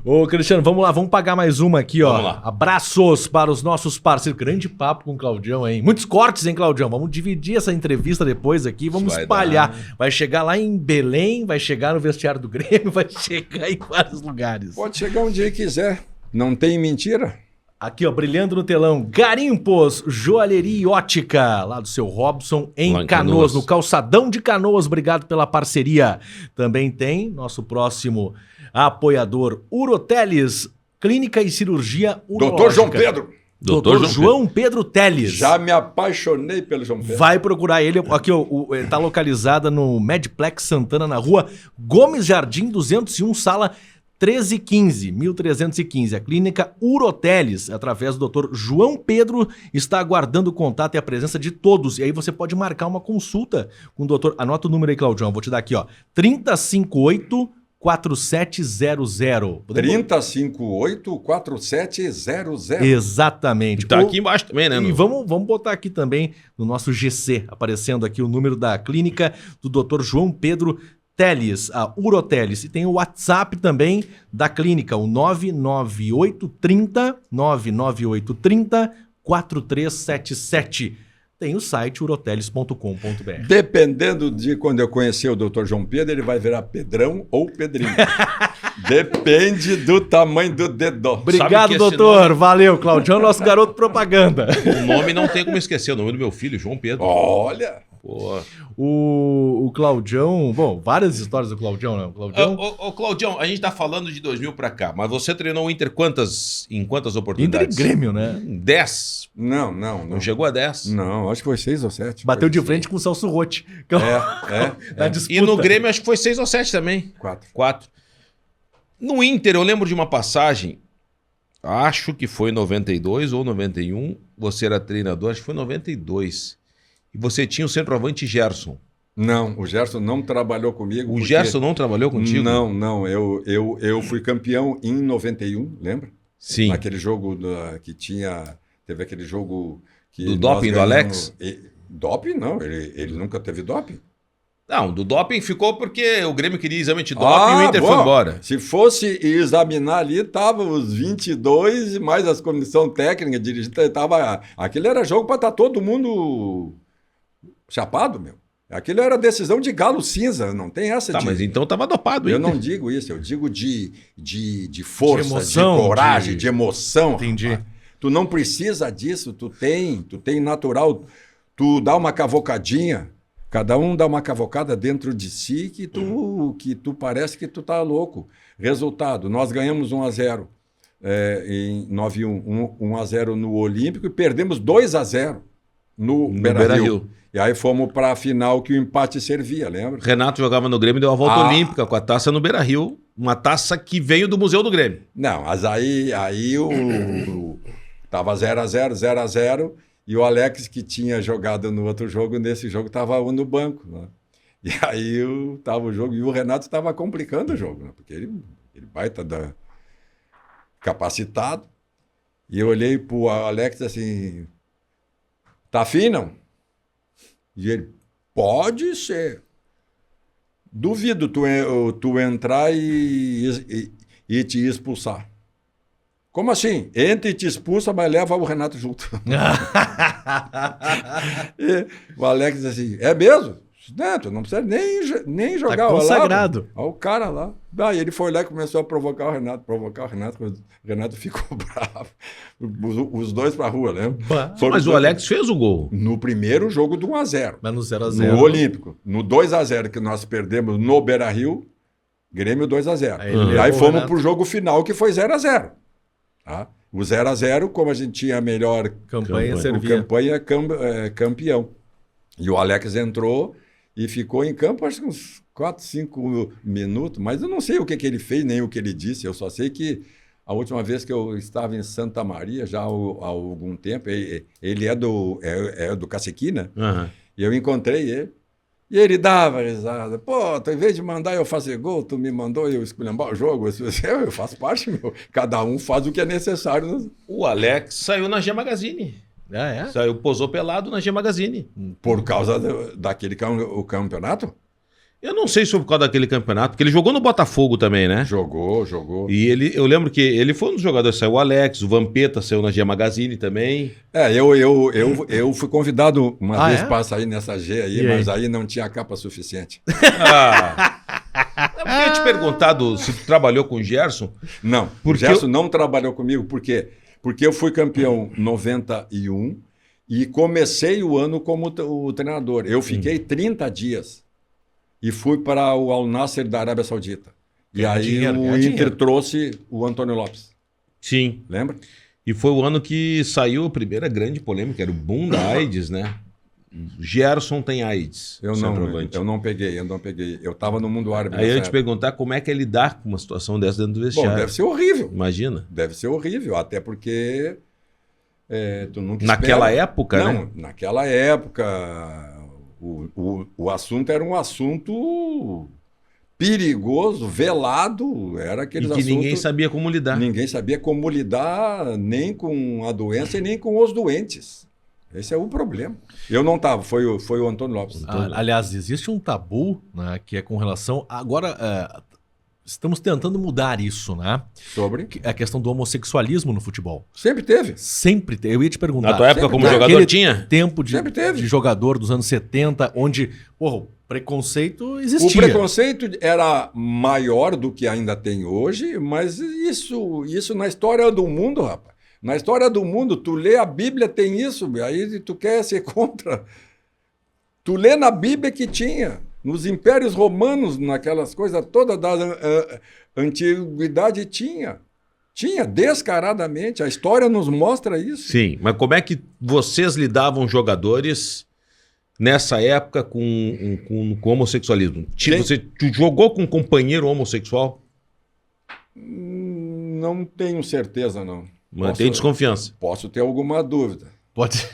Ô, Cristiano, vamos lá, vamos pagar mais uma aqui, ó. Vamos lá. Abraços para os nossos parceiros. Grande papo com o Claudião, hein? Muitos cortes, hein, Claudião? Vamos dividir essa entrevista depois aqui, vamos espalhar. Vai chegar lá em Belém, vai chegar no vestiário do Grêmio, vai chegar em vários lugares. Pode chegar onde ele quiser, não tem mentira. Aqui, ó, brilhando no telão, Garimpos, Joalheria e Ótica, lá do seu Robson, em Canoas, no Calçadão de Canoas. Obrigado pela parceria. Também tem nosso próximo apoiador, Uroteles, Clínica e Cirurgia Urológica. Dr. João Pedro. Dr. João Pedro Teles. Já me apaixonei pelo João Pedro. Vai procurar ele. Aqui, ó, tá localizada no Medplex Santana, na rua Gomes Jardim 201, sala 1315. A clínica Uroteles, através do Dr. João Pedro, está aguardando o contato e a presença de todos. E aí você pode marcar uma consulta com o doutor. Anota o número aí, Claudião. Vou te dar aqui, ó. 3058-4700. 3058-4700. Exatamente. Tá aqui embaixo também, né? E vamos botar aqui também no nosso GC, aparecendo aqui o número da clínica do Dr. João Pedro Teles, a Uroteles. E tem o WhatsApp também da clínica, o 99830-4377. Tem o site uroteles.com.br. Dependendo de quando eu conhecer o Dr. João Pedro, ele vai virar Pedrão ou Pedrinho. Depende do tamanho do dedo. Obrigado, doutor. Nome... Valeu, Claudião, nosso garoto propaganda. O nome não tem como esquecer, o nome do meu filho, João Pedro. Olha... Pô. O Claudião, bom, várias histórias do Claudião, né? Claudião, a gente tá falando de 2000 pra cá, mas você treinou o Inter em quantas oportunidades? Inter e Grêmio, né? 10? Não chegou a 10? Não, acho que foi 6 ou 7. Bateu de frente com o Celso Rotti. Na disputa. E no Grêmio acho que foi 6 ou 7 também. 4. No Inter eu lembro de uma passagem, acho que foi 92 ou 91, você era treinador, acho que foi 92. E você tinha o centroavante Gerson. Não, o Gerson não trabalhou comigo. O porque- Gerson não trabalhou contigo? Não. Eu fui campeão em 91, lembra? Sim. Naquele jogo que tinha... Teve aquele jogo... Que Do nós doping do ganhamos- Alex? Doping não, ele nunca teve doping. Não, do doping ficou porque o Grêmio queria exame de doping e o Inter bom. foi embora. Se fosse examinar ali, tava os 22 mais as comissão técnica, dirigente, tava... Aquilo era jogo para estar todo mundo chapado, meu. Aquilo era decisão de galo cinza, não tem essa Tá, de... mas então tava dopado o Eu Inter. não digo isso, eu digo de força, De emoção, de coragem, de- de emoção. Entendi. rapaz. Tu não precisa disso, tu tem natural, tu dá uma cavocadinha, cada um dá uma cavocada dentro de si que tu parece que tu tá louco. Resultado, nós ganhamos 1-0 em 91, 1-0 no Olímpico e perdemos 2-0 no Beira-Rio. Beira-Rio. E aí fomos para a final que o empate servia, lembra? Renato jogava no Grêmio e deu a volta olímpica com a taça no Beira-Rio. Uma taça que veio do Museu do Grêmio. Não, mas aí tava 0-0 e o Alex, que tinha jogado no outro jogo, nesse jogo estava no banco. Né? E aí tava o jogo, e o Renato estava complicando o jogo, né? Porque ele baita capacitado. E eu olhei pro Alex assim, tá afim, não? E ele, pode ser. Duvido tu entrar e te expulsar. Como assim? Entra e te expulsa, mas leva o Renato junto. E o Alex diz assim, é mesmo? Não, tu não precisa nem jogar. Tá olha lá, consagrado. olha o cara lá. Daí ele foi lá e começou a provocar o Renato. O Renato ficou bravo. Os dois pra rua, lembra? Bah. Foram Mas os o dois- Alex fez o gol. No primeiro jogo do 1-0. Mas no 0x0. No Olímpico. No 2-0 que nós perdemos no Beira-Rio, Grêmio 2-0. Aí E ele aí levou o fomos Renato. pro jogo final, que foi 0-0. Tá? O 0-0, como a gente tinha a melhor Campanha o servia. campanha campeão. E o Alex entrou e ficou em campo, acho que uns 4, 5 minutos, mas eu não sei o que ele fez, nem o que ele disse. Eu só sei que a última vez que eu estava em Santa Maria, já há algum tempo, ele é do Cacequi, né? Aham. E eu encontrei ele. E ele dava risada. Pô, tu, em vez de mandar eu fazer gol, tu me mandou eu esculhambar o jogo. Eu faço parte, meu. Cada um faz o que é necessário. O Alex saiu na G Magazine. Ah, é? Saiu, posou pelado na G Magazine. Por causa daquele o campeonato. Eu não sei se foi por causa daquele campeonato, porque ele jogou no Botafogo também, né? Jogou. E eu lembro que ele foi um dos jogadores, saiu o Alex, o Vampeta saiu na G Magazine também. Eu fui convidado uma Ah, vez é? para sair nessa G aí, E aí? mas aí não tinha capa suficiente. Eu queria te perguntado se tu trabalhou com o Gerson. Não, Porque o Gerson não trabalhou comigo, por quê? Porque eu fui campeão em 91 e comecei o ano como o treinador. Eu fiquei 30 dias e fui para o Al Nassr da Arábia Saudita. E Ganhar aí dinheiro, o ganhar Inter dinheiro. trouxe o Antônio Lopes, Sim. lembra? E foi o ano que saiu a primeira grande polêmica, era o boom da AIDS, né? Gerson tem AIDS. Eu centroavante. não peguei. Eu estava no mundo árabe. Aí eu nessa ia te época. perguntar como é que é lidar com uma situação dessa dentro do Bom, vestiário. deve ser horrível. Imagina. Deve ser horrível, até porque tu nunca Naquela espera. época, Não, né? naquela época, o assunto era um assunto perigoso, velado, era E aqueles que assuntos... ninguém sabia como lidar. Ninguém sabia como lidar nem com a doença e nem com os doentes. Esse é o problema. Eu não estava, foi o Antônio Lopes. Aliás, existe um tabu, né, que é com relação... Agora, estamos tentando mudar isso, né? Sobre? Que é a questão do homossexualismo no futebol. Sempre teve. Sempre teve. Eu ia te perguntar. Na tua época sempre como teve. jogador Aquele tinha? tempo Sempre teve. de jogador dos anos 70, onde, porra, o preconceito O existia. preconceito era maior do que ainda tem hoje, mas isso na história do mundo, rapaz. Na história do mundo, tu lê a Bíblia, tem isso, aí tu quer ser contra. Tu lê na Bíblia que tinha, nos impérios romanos, naquelas coisas todas da antiguidade tinha. Tinha, descaradamente. A história nos mostra isso. Sim, mas como é que vocês lidavam jogadores nessa época com homossexualismo? Tipo, tu jogou com um companheiro homossexual? Não tenho certeza, não. Mantém desconfiança. Posso ter alguma dúvida. Pode...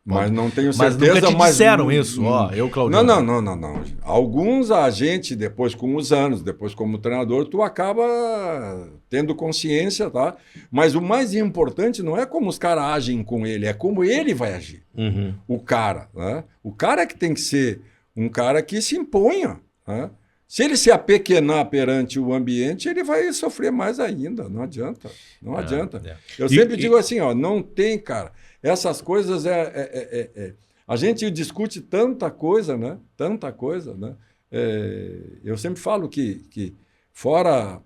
Mas não tenho Mas certeza. nunca te disseram isso, ó, eu, Claudio. Não. Alguns a gente, depois com os anos, depois como treinador, tu acaba tendo consciência, tá? Mas o mais importante não é como os caras agem com ele, é como ele vai agir. Uhum. O cara, né? O cara é que tem que ser um cara que se imponha, né? Se ele se apequenar perante o ambiente, ele vai sofrer mais ainda. Não adianta. Não adianta. Eu sempre digo assim, ó, não tem, cara. Essas coisas a gente discute tanta coisa, né? Tanta coisa, né? Eu sempre falo que fora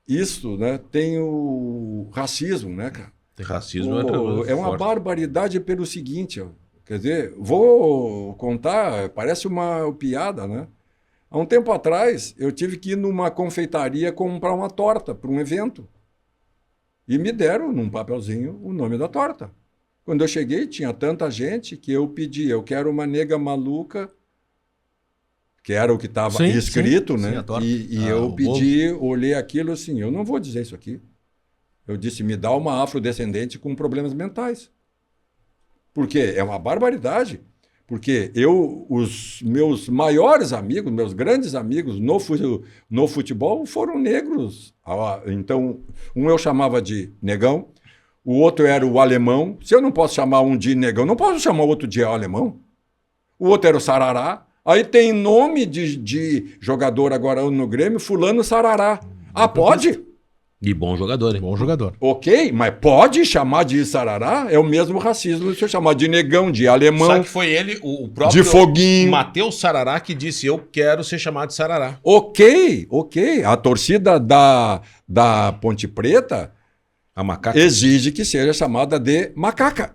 isso, né, tem o racismo, né, cara? Racismo É uma forte. barbaridade pelo seguinte, ó, quer dizer, vou contar, parece uma piada, né? Há um tempo atrás, eu tive que ir numa confeitaria comprar uma torta para um evento. E me deram, num papelzinho, o nome da torta. Quando eu cheguei, tinha tanta gente que eu pedi, eu quero uma nega maluca, que era o que estava escrito, né? Sim, a torta. E eu pedi, olhei aquilo assim, eu não vou dizer isso aqui. Eu disse, me dá uma afrodescendente com problemas mentais. Porque é uma barbaridade. Porque os meus maiores amigos, meus grandes amigos no futebol foram negros. Então, um eu chamava de negão, o outro era o alemão. Se eu não posso chamar um de negão, não posso chamar o outro de alemão. O outro era o sarará. Aí tem nome de jogador agora no Grêmio, fulano sarará. Ah, pode? E bom jogador, hein? Bom jogador. Ok, mas pode chamar de sarará? É o mesmo racismo se eu chamar de negão, de alemão, Só que foi ele, o próprio de foguinho. Matheus Sarará, que disse, eu quero ser chamado de Sarará. Ok. A torcida da Ponte Preta A macaca. exige que seja chamada de macaca.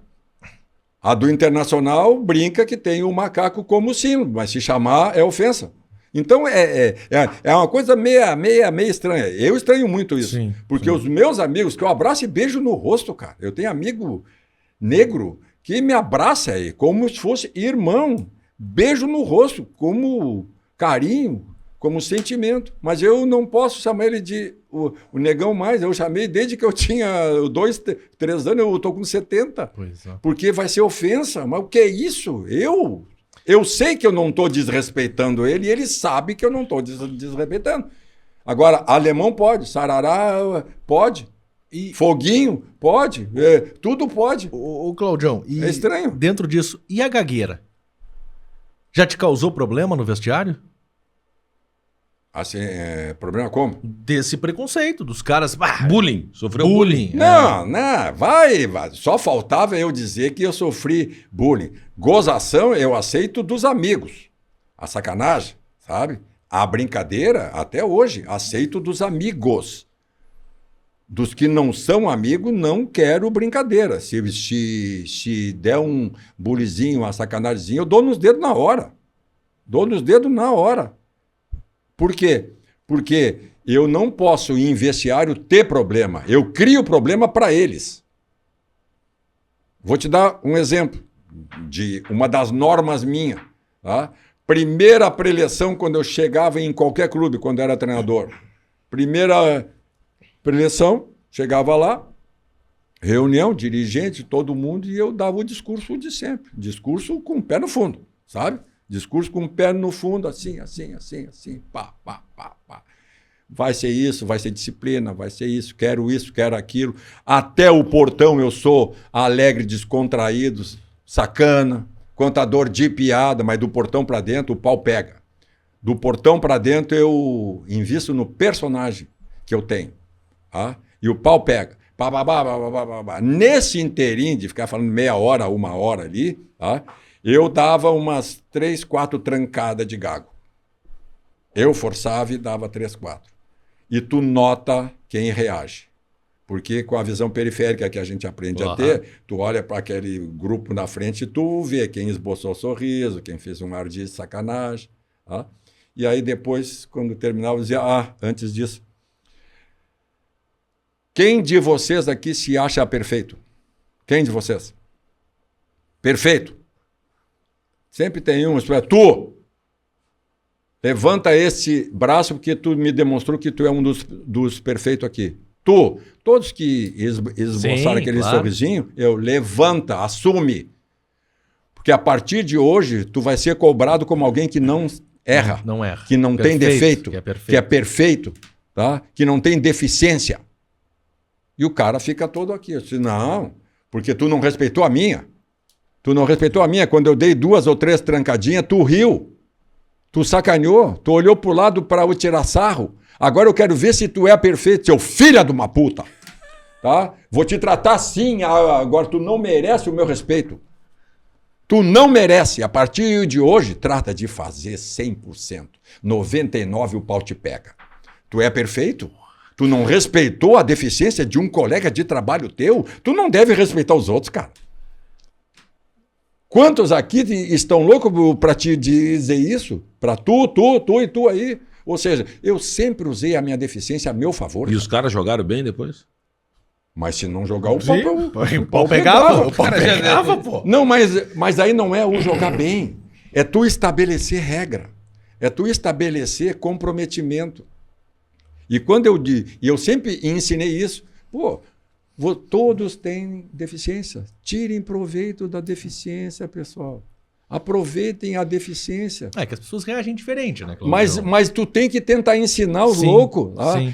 A do Internacional brinca que tem o macaco como símbolo, mas se chamar é ofensa. Então é uma coisa meio estranha. Eu estranho muito isso. Sim, porque os meus amigos, que eu abraço e beijo no rosto, cara. Eu tenho amigo negro que me abraça aí, como se fosse irmão. Beijo no rosto, como carinho, como sentimento. Mas eu não posso chamar ele de o negão mais. Eu chamei desde que eu tinha 2, 3 anos, eu estou com 70. Pois é. Porque vai ser ofensa. Mas o que é isso? Eu sei que eu não estou desrespeitando ele e ele sabe que eu não estou desrespeitando. Agora, alemão pode, sarará pode, foguinho pode, tudo pode. Ô, Claudião, É estranho. Dentro disso, e a gagueira? Já te causou problema no vestiário? Assim, problema como? Desse preconceito dos caras. Bullying. Sofreu bullying. Não, vai. Só faltava eu dizer que eu sofri bullying. Gozação eu aceito dos amigos. A sacanagem, sabe? A brincadeira, até hoje, aceito dos amigos. Dos que não são amigos, não quero brincadeira. Se der um bullyingzinho, uma sacanagemzinha, eu dou nos dedos na hora. Por quê? Porque eu não posso em vestiário ter problema. Eu crio problema para eles. Vou te dar um exemplo de uma das normas minhas. Tá? Primeira preleção quando eu chegava em qualquer clube, quando era treinador. Primeira preleção, chegava lá, reunião, dirigente, todo mundo, e eu dava o discurso de sempre. Discurso com o pé no fundo, sabe? Discurso com o pé no fundo, assim, pá. Vai ser isso, vai ser disciplina, vai ser isso, quero aquilo. Até o portão eu sou alegre, descontraído, sacana, contador de piada, mas do portão para dentro o pau pega. Do portão para dentro eu invisto no personagem que eu tenho. Tá? E o pau pega. Nesse inteirinho de ficar falando meia hora, 1 hora ali, tá? Eu dava umas 3, 4 trancadas de gago. Eu forçava e dava 3, 4. E tu nota quem reage. Porque com a visão periférica que a gente aprende a ter, tu olha para aquele grupo na frente e tu vê quem esboçou o sorriso, quem fez um ar de sacanagem. Tá? E aí depois, quando terminava, eu dizia, antes disso, quem de vocês aqui se acha perfeito? Quem de vocês? Perfeito. Sempre tem um, tu, levanta esse braço porque tu me demonstrou que tu é um dos perfeitos aqui. Tu, todos que esboçaram aquele sorrisinho, levanta, assume. Porque a partir de hoje, tu vai ser cobrado como alguém que não erra, Não erra. que não tem defeito, Que é perfeito. que é perfeito, tá? Que não tem deficiência. E o cara fica todo aqui. Eu disse, não, porque tu não respeitou a minha. Tu não respeitou a minha. Quando eu dei 2 ou 3 trancadinhas, tu riu. Tu sacaneou. Tu olhou pro lado para eu tirar sarro. Agora eu quero ver se tu é perfeito, seu filho de uma puta. Tá? Vou te tratar assim. Agora tu não merece o meu respeito. Tu não merece. A partir de hoje, trata de fazer 100%. 99% o pau te pega. Tu é perfeito? Tu não respeitou a deficiência de um colega de trabalho teu? Tu não deve respeitar os outros, cara. Quantos aqui estão loucos para te dizer isso? Para tu e tu aí. Ou seja, eu sempre usei a minha deficiência a meu favor. E os caras jogaram bem depois? Mas se não jogar o Sim, pau, o pau pegava. O pau Cara, já- pegava, pô. Não, mas aí não é o jogar bem. É tu estabelecer regra. É tu estabelecer comprometimento. E quando eu sempre ensinei isso, pô, todos têm deficiência. Tirem proveito da deficiência, pessoal. Aproveitem a deficiência. É que as pessoas reagem diferente, né, Claudio? Mas tu tem que tentar ensinar os Sim, loucos. Tá? Sim.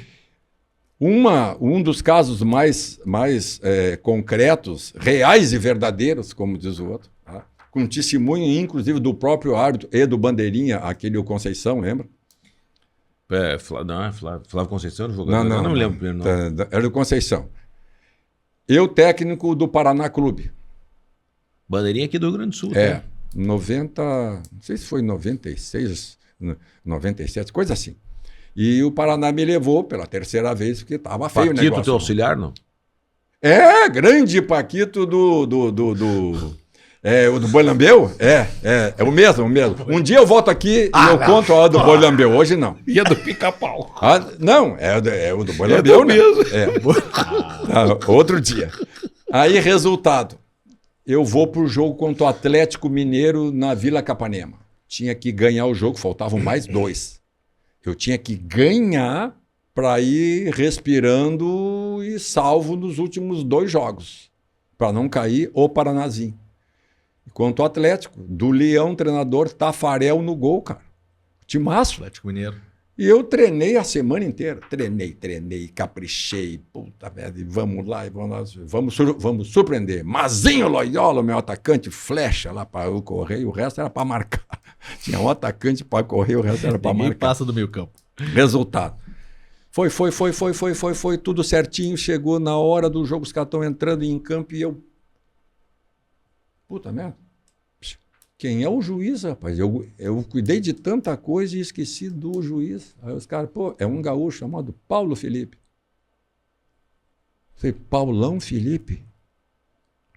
Um dos casos mais concretos, reais e verdadeiros, como diz o outro, tá? Com testemunho, inclusive, do próprio árbitro e do Bandeirinha, aquele o Conceição, lembra? Flávio Conceição jogou. Não me lembro primeiro nome. Era o Conceição. Eu, técnico do Paraná Clube. Bandeirinha aqui do Rio Grande do Sul. É, Tá? 90, não sei se foi 96, 97, coisa assim. E o Paraná me levou pela 3ª vez, porque estava feio o Paquito, negócio. teu auxiliar, não? É, grande Paquito o do Boi Lambeu? É o mesmo. Um dia eu volto aqui e eu conto a do Boi Lambeu, hoje não. E a do pica-pau. Não, é o do Boi Lambeu, né? mesmo. Outro dia. Aí, resultado. Eu vou pro jogo contra o Atlético Mineiro na Vila Capanema. Tinha que ganhar o jogo, faltavam mais 2. Eu tinha que ganhar para ir respirando e salvo nos últimos 2 jogos, para não cair o Paranazinho. Quanto ao Atlético, do Leão, treinador Tafarel no gol, cara. Timaço. Atlético Mineiro. E eu treinei a semana inteira. Treinei, caprichei. Puta merda, e vamos lá, vamos surpreender. Mazinho Loyola, meu atacante, flecha lá para eu correr, e o resto era para marcar. Tinha um atacante para correr, o resto era para Ninguém marcar. passa do meio campo. Resultado. Foi tudo certinho. Chegou na hora do jogo, os caras estão entrando em campo e eu... Puta merda. Quem é o juiz, rapaz? Eu cuidei de tanta coisa e esqueci do juiz. Aí os caras, pô, é um gaúcho chamado Paulo Felipe. Falei, Paulão Felipe?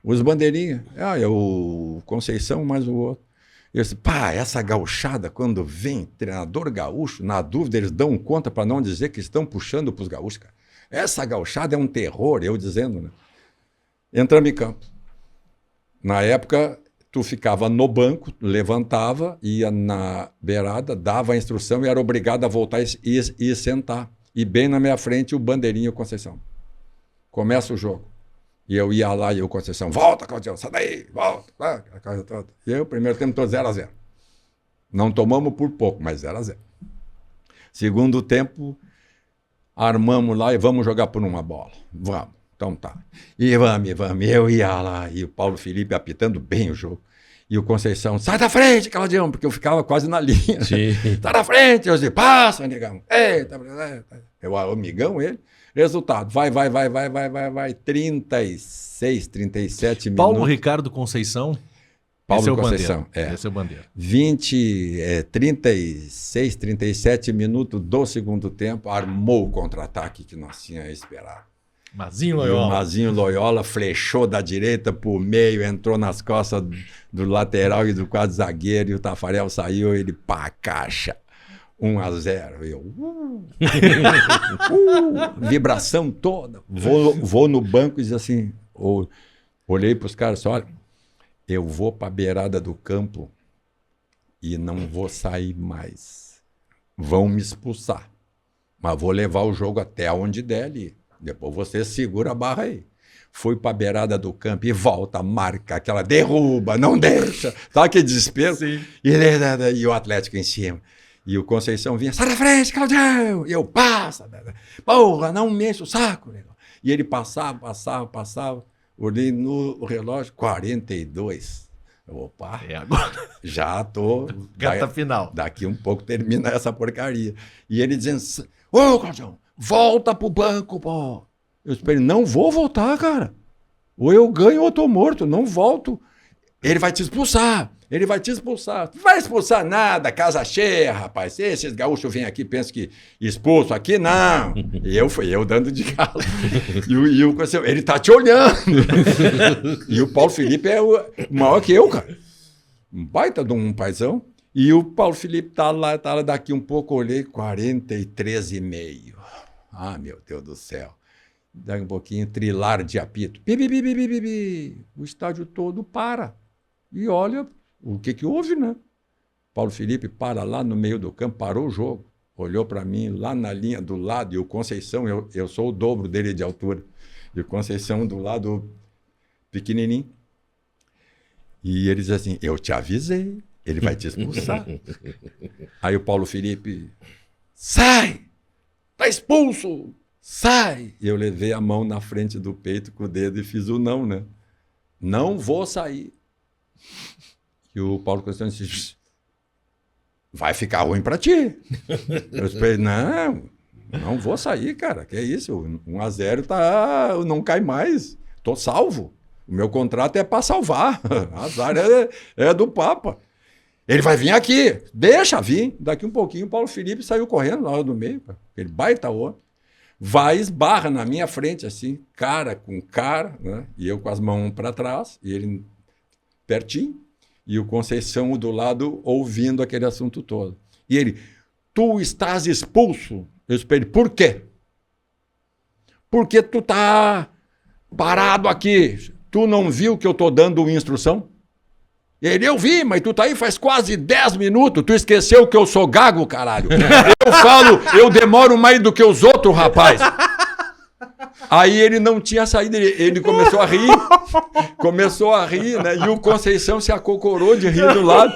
Os bandeirinhas. É o Conceição mais o outro. Eu disse, pá, essa gauchada, quando vem treinador gaúcho, na dúvida eles dão conta para não dizer que estão puxando para os gaúchos, cara. Essa gauchada é um terror, eu dizendo, né? Entramos em campo. Na época... Tu ficava no banco, levantava, ia na beirada, dava a instrução e era obrigado a voltar e sentar. E bem na minha frente o Bandeirinha e o Conceição. Começa o jogo. E eu ia lá e o Conceição, volta, Claudio, sai daí, volta. E aí o primeiro tempo todo 0-0. Não tomamos por pouco, mas 0-0. Segundo tempo, armamos lá e vamos jogar por uma bola. Vamos. Então tá. E vamos. Eu ia lá e o Paulo Felipe apitando bem o jogo. E o Conceição, sai da frente, Claudião, porque eu ficava quase na linha. Sim. Sai da frente. Eu disse, passa, negão. Eita, eu amigão ele. Resultado, vai. 36, 37 minutos. Paulo Ricardo Conceição. Paulo esse é o Conceição, Bandeira. Esse é o Bandeira. 36, 37 minutos do segundo tempo, armou o contra-ataque que nós tínhamos esperado. Mazinho E o Loyola. Mazinho Loyola flechou da direita para o meio, entrou nas costas do lateral e do quadro zagueiro, e o Tafarel saiu, ele pá, caixa. 1-0. Eu. Vibração toda. Vou no banco e diz assim, olhei para os caras, olha, eu vou para a beirada do campo e não vou sair mais. Vão me expulsar. Mas vou levar o jogo até onde der ali. Depois você segura a barra aí. foi para a beirada do campo e volta, marca, aquela derruba, não deixa. Sabe aquele desespero? Sim. E o Atlético em cima. E o Conceição vinha, sai da frente, Claudião! E eu, passa! Porra, não mexa o saco! Negão. E ele passava. Olhei no relógio, 42. Opa, Agora. já tô... Gata final. Daqui um pouco termina essa porcaria. E ele dizendo, ô, Claudião, volta pro banco, pô. Eu esperei, não vou voltar, cara. Ou eu ganho ou eu tô morto, não volto. Ele vai te expulsar. Não vai expulsar nada, casa cheia, rapaz. Esses gaúchos vêm aqui, pensam que expulso aqui, não. E eu dando de galo. E o ele tá te olhando. E o Paulo Felipe é o maior que eu, cara. Um baita de um paizão. E o Paulo Felipe tá lá, daqui um pouco, olhei, 43,5. Ah, meu Deus do céu. Daqui um pouquinho, trilar de apito. O estádio todo para. E olha o que houve, né? Paulo Felipe para lá no meio do campo, parou o jogo. Olhou para mim lá na linha do lado, e o Conceição, eu sou o dobro dele de altura. E o Conceição do lado pequenininho. E ele diz assim, eu te avisei, ele vai te expulsar. Aí o Paulo Felipe, sai! Tá expulso! Sai! E eu levei a mão na frente do peito com o dedo e fiz o não, né? Não vou sair. E o Paulo Conceição disse, vai ficar ruim para ti. Eu esperei, não vou sair, cara. Que é isso? 1-0 não cai mais. Tô salvo. O meu contrato é para salvar. Azar é do Papa. Ele vai vir aqui. Deixa vir. Daqui um pouquinho o Paulo Felipe saiu correndo na hora do meio. Ele baita o vai, esbarra na minha frente, assim, cara com cara, né? E eu com as mãos para trás, e ele pertinho, e o Conceição do lado ouvindo aquele assunto todo. E ele, tu estás expulso. Eu esperei, por quê? Porque tu tá parado aqui. Tu não viu que eu tô dando instrução? Ele, eu vi, mas tu tá aí faz quase 10 minutos. Tu esqueceu que eu sou gago, caralho. Eu falo, eu demoro mais do que os outros, rapaz. Aí ele não tinha saído, ele começou a rir, né? E o Conceição se acocorou de rir do lado,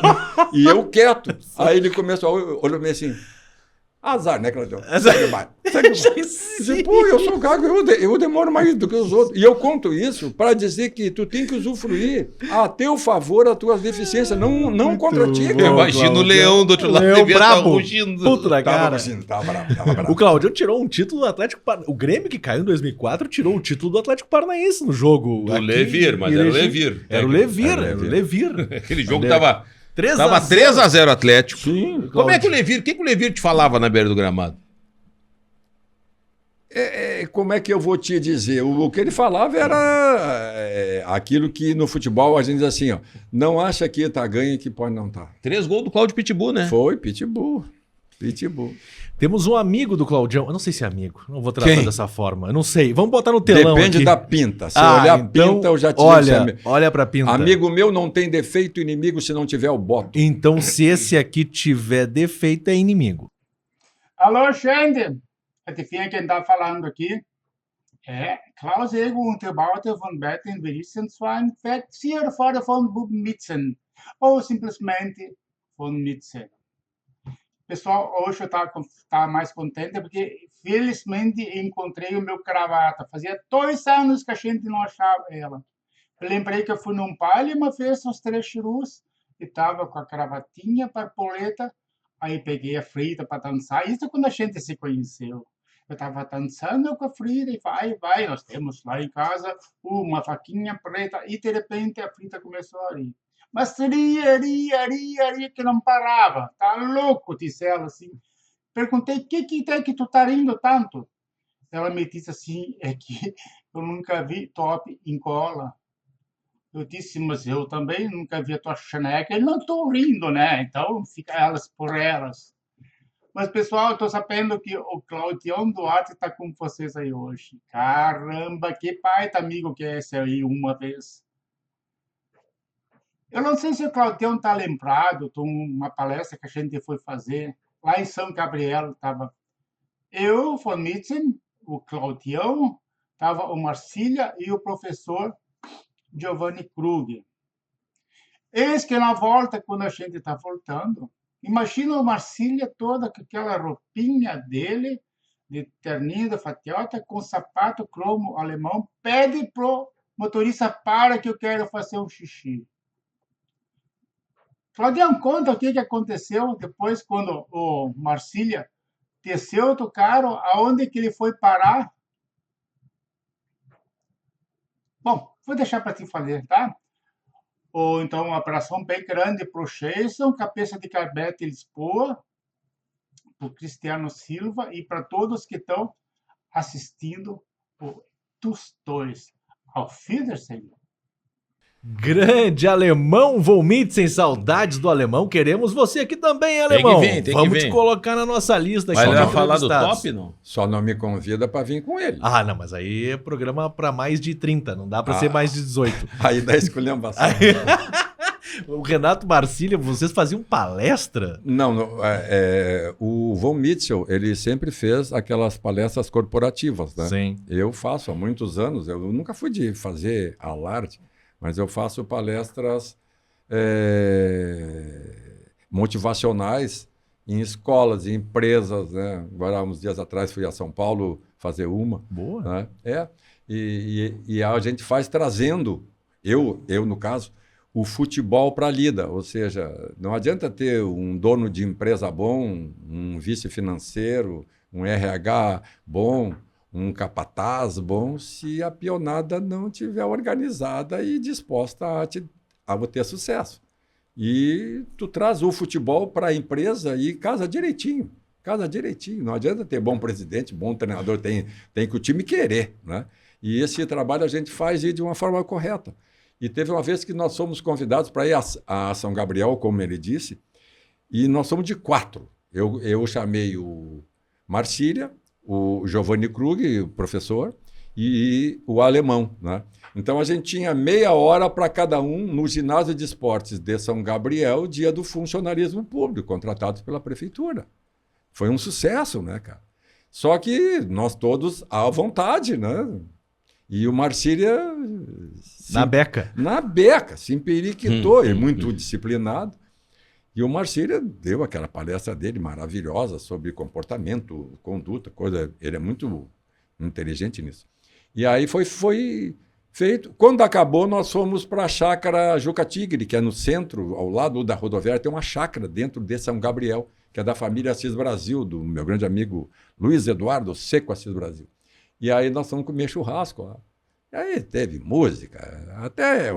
e eu quieto. Aí ele começou, olhou meio assim, azar, né, Claudio? Segue mais. Pô, eu sou gago, eu demoro mais do que os outros. E eu conto isso para dizer que tu tem que usufruir a teu favor as tuas deficiências, não contra ti. Eu imagino o leão do outro lado, Leão devia estar brabo. rugindo. Puta da cara. Tava bravo. O Claudio tirou um título do Atlético Paranaense. O Grêmio, que caiu em 2004, tirou o título do Atlético Paranaense no jogo. Do Levir, mas era o Levir. Era o Levir. Aquele jogo tava 3-0. 3-0 Atlético. Sim, Como é que o Levir, o que o Levir te falava na beira do gramado? Como é que eu vou te dizer? O que ele falava era aquilo que no futebol a gente diz assim, ó, não acha que tá ganho que pode não estar. 3 gols do Cláudio Pitbull, né? Foi, Pitbull. Temos um amigo do Claudião. Eu não sei se é amigo. Não vou tratar Quem? dessa forma. Eu não sei. Vamos botar no telão Depende aqui. da pinta. Se olhar a pinta, eu já te digo se é amigo. Olha pra pinta. Amigo meu não tem defeito inimigo se não tiver o boto. Então, se esse aqui tiver defeito, é inimigo. Alô, gente! Adivinha quem está falando aqui? É Klaus Ego Unterbauter von Bertin Wissenswein, Verzier fora von Mitzen, ou simplesmente von Mitzen. Pessoal, hoje eu tá mais contente porque, felizmente, encontrei o meu gravata. Fazia 2 anos que a gente não achava ela. Eu lembrei que eu fui num baile uma vez, uns 3 churus, e estava com a cravatinha, borboleta. Aí peguei a Frida para dançar. Isso quando a gente se conheceu. Eu estava dançando com a Frida e vai. Nós temos lá em casa uma faquinha preta. E, de repente, a Frida começou a rir. Mas ria, que não parava. Tá louco, disse ela assim. Perguntei, o que tem que tu tá rindo tanto? Ela me disse assim, é que eu nunca vi top em cola. Eu disse, mas eu também nunca vi a tua chaneca. Ele não estou rindo, né? Então, fica elas por elas. Mas, pessoal, eu estou sabendo que o Claudião Duarte está com vocês aí hoje. Caramba, que baita amigo que é esse aí uma vez. Eu não sei se o Claudião está lembrado de uma palestra que a gente foi fazer lá em São Gabriel. Estava eu, von Mitzen, o Claudião, Estava o Marcília e o professor Giovanni Krug. Eis que na volta, quando a gente está voltando, imagina o Marcília toda com aquela roupinha dele, de terninho da fatiota, com sapato cromo alemão, pede pro motorista para que eu quero fazer um xixi. Claudião, conta o que aconteceu depois quando o Marcília desceu do carro, aonde que ele foi parar? Bom, vou deixar para te falar, tá? Ou então uma operação bem grande para o Jason, cabeça de Carbete Lisboa, para o Cristiano Silva e para todos que estão assistindo os dois. Auf Wiedersehen. Grande alemão Volmitzen, saudades do alemão. Queremos você aqui também, alemão. Tem que Vamos vir. te colocar na nossa lista. Mas aqui ele de vai falar do entrevistados. top, não? Só não me convida para vir com ele. Ah, não, mas aí é programa para mais de 30, não dá para ser mais de 18. Aí dá esculhambação. O Renato Marcília, vocês faziam palestra? Não, o Von Mitchell, ele sempre fez aquelas palestras corporativas, né? Sim. Eu faço há muitos anos, eu nunca fui de fazer alarde, mas eu faço palestras motivacionais em escolas, em empresas, né? Agora, uns dias atrás, fui a São Paulo fazer uma. Boa. Né? E a gente faz trazendo, eu no caso, o futebol para a lida, ou seja, não adianta ter um dono de empresa bom, um vice financeiro, um RH bom, um capataz bom, se a pionada não estiver organizada e disposta a ter sucesso. E tu traz o futebol para a empresa e casa direitinho. Não adianta ter bom presidente, bom treinador, tem que o time querer, né? E esse trabalho a gente faz de uma forma correta. E teve uma vez que nós fomos convidados para ir a São Gabriel, como ele disse, e nós somos de 4. Eu chamei o Marcília, o Giovanni Krug, o professor, e o alemão, né? Então a gente tinha meia hora para cada um no ginásio de esportes de São Gabriel, dia do funcionalismo público, contratados pela prefeitura. Foi um sucesso, né, cara? Só que nós todos à vontade, né? E o Marcília... Na beca. Na beca, se emperiquitou, é muito disciplinado. E o Marcília deu aquela palestra dele maravilhosa sobre comportamento, conduta, coisa. Ele é muito inteligente nisso. E aí foi feito. Quando acabou, nós fomos para a chácara Juca Tigre, que é no centro, ao lado da rodoviária, tem uma chácara dentro de São Gabriel, que é da família Assis Brasil, do meu grande amigo Luiz Eduardo Seco Assis Brasil. E aí nós fomos comer churrasco lá. E aí teve música, até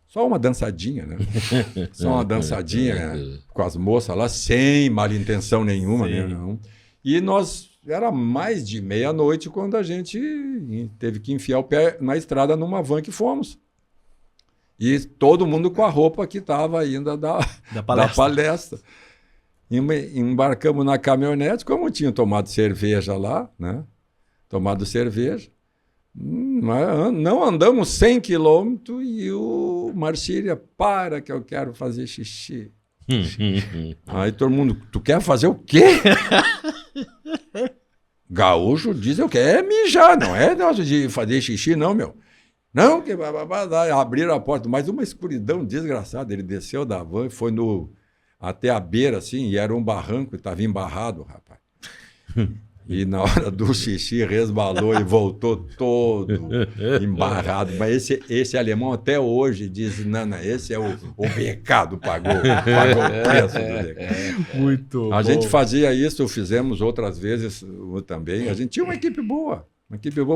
só uma dançadinha, né? Só uma dançadinha com as moças lá, sem mal intenção nenhuma, né? Não. E era mais de meia-noite quando a gente teve que enfiar o pé na estrada numa van que fomos. E todo mundo com a roupa que estava ainda da palestra. Embarcamos na caminhonete, como tinham tomado cerveja lá, né? Tomado cerveja. Não andamos 100 quilômetros e o Marcília, para que eu quero fazer xixi. Aí todo mundo, tu quer fazer o quê? Gaúcho diz, eu quero mijar, não é negócio de fazer xixi não, meu. Não, que abriram a porta, mas uma escuridão desgraçada. Ele desceu da van e foi até a beira, assim, e era um barranco, e estava embarrado, rapaz. E na hora do xixi resbalou e voltou todo embarrado. Mas esse alemão até hoje diz, não, esse é o pecado, pagou o preço do pecado. Muito A bom. gente fazia isso, fizemos outras vezes também. A gente tinha uma equipe boa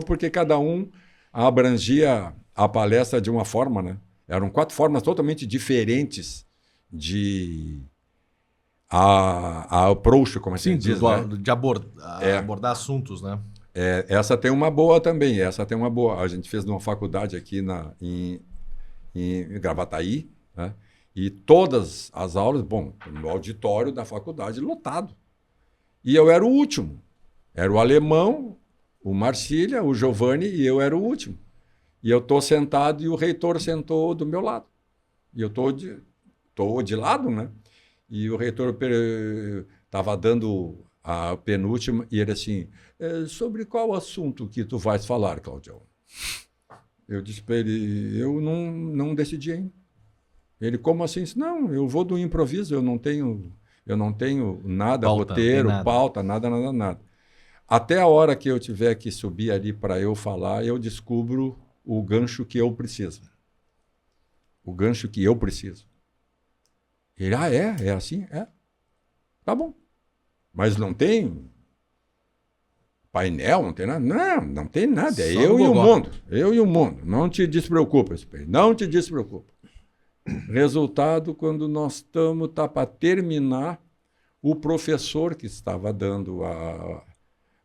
porque cada um abrangia a palestra de uma forma, né? Eram 4 formas totalmente diferentes de... A approach, como assim diz, né? De abordar assuntos, né? Essa tem uma boa também, A gente fez numa faculdade aqui em Gravataí, né? E todas as aulas, no auditório da faculdade, lotado. E eu era o último. Era o alemão, o Marcília, o Giovanni, e eu era o último. E eu estou sentado e o reitor sentou do meu lado. E eu estou de lado, né? E o reitor estava dando a penúltima, e ele assim, sobre qual assunto que tu vais falar, Claudião? Eu disse para ele, eu não decidi ainda. Ele, como assim? Não, eu vou do improviso, eu não tenho nada, Pauta, roteiro, nada. pauta, nada. Até a hora que eu tiver que subir ali para eu falar, eu descubro o gancho que eu preciso. O gancho que eu preciso. Ele, é assim? É. Tá bom. Mas não tem painel, não tem nada? Não tem nada. É Só eu no e o gogó. mundo. Eu e o mundo. Não te despreocupa, Espelho. Não te despreocupa. Resultado, quando nós estamos, tá para terminar, o professor que estava dando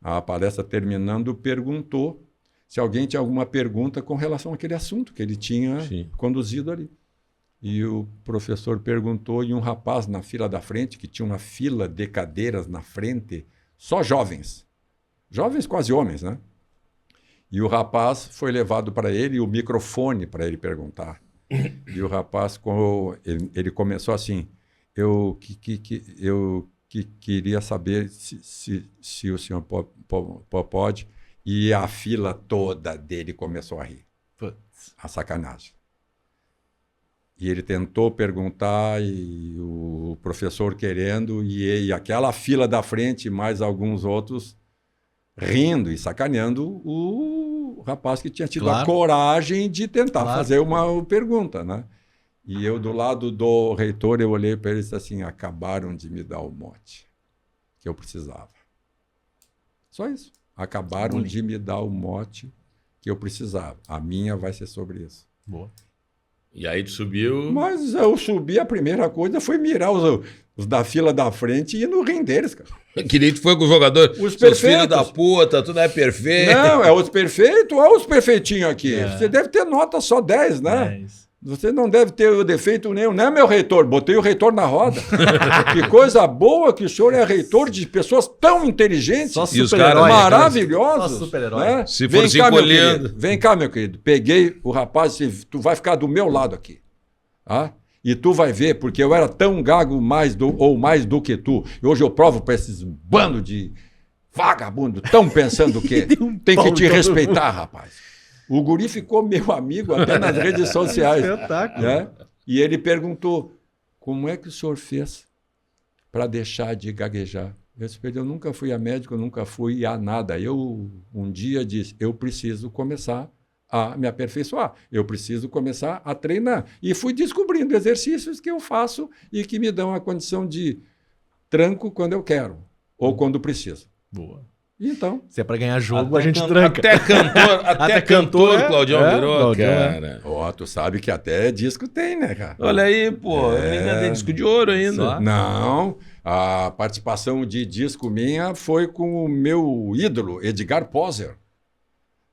a palestra terminando perguntou se alguém tinha alguma pergunta com relação àquele assunto que ele tinha Sim. conduzido ali. E o professor perguntou, e um rapaz na fila da frente, que tinha uma fila de cadeiras na frente, só jovens. Jovens quase homens, né? E o rapaz foi levado para ele, e o microfone para ele perguntar. E o rapaz, ele começou assim, eu queria saber se o senhor pode, e a fila toda dele começou a rir. Putz. A sacanagem. E ele tentou perguntar, e o professor querendo, e aquela fila da frente, mais alguns outros, rindo e sacaneando o rapaz que tinha tido Claro. a coragem de tentar Claro. fazer uma pergunta, né? E eu, do lado do reitor, eu olhei para ele e disse assim, acabaram de me dar o mote que eu precisava. Só isso. Acabaram de me dar o mote que eu precisava. A minha vai ser sobre isso. Boa. E aí tu subiu. Mas eu subi, a primeira coisa foi mirar os da fila da frente e ir no rim deles, cara. Que nem tu foi com o jogador. Os Seus filhos perfeitos. da puta, tudo é perfeito. Não, é os perfeitos, olha os perfeitinhos aqui. É. Você deve ter nota só 10, né? 10. Você não deve ter o defeito nenhum, né, meu reitor? Botei o reitor na roda. Que coisa boa que o senhor é reitor de pessoas tão inteligentes, Só E os super-herói. caras maravilhosos. Só super-herói. Né? Se Vem for se cá, meu encolhendo. querido. Vem cá, meu querido. Peguei o rapaz e disse, tu vai ficar do meu lado aqui. Ah? E tu vai ver, porque eu era tão gago mais do que tu. E hoje eu provo para esses bando de vagabundo, tão pensando o quê? Tem que te respeitar, rapaz. O guri ficou meu amigo até nas redes sociais. Espetáculo. Né? E ele perguntou, como é que o senhor fez para deixar de gaguejar? Eu disse, eu nunca fui a médico, eu nunca fui a nada. Eu um dia disse, eu preciso começar a me aperfeiçoar, eu preciso começar a treinar. E fui descobrindo exercícios que eu faço e que me dão a condição de tranco quando eu quero ou quando preciso. Boa. Então, Se é pra ganhar jogo, Até a gente can- tranca. Até cantor, é? Claudião É, virou, Claudião, cara. ó, tu sabe que até disco tem, né, cara? Olha aí, pô. Ainda tem disco de ouro ainda. Só. Não, a participação de disco minha foi com o meu ídolo, Edgar Poser.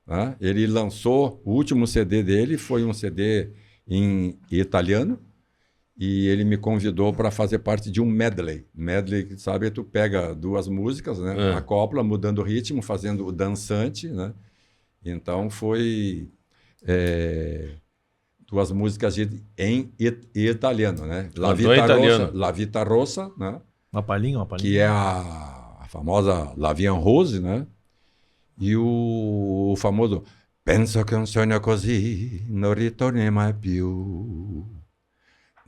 Né? Ele lançou, o último CD dele foi um CD em italiano, e ele me convidou para fazer parte de um medley. Medley, sabe, tu pega duas músicas, né? Acopla, mudando o ritmo, fazendo o dançante, né? Então foi duas músicas em italiano, né? Cantou em italiano. La Vita Rossa, né? Uma palhinha. Que é a famosa La Vie en Rose, né? E o famoso Penso che un sogno così non ritorni mai più.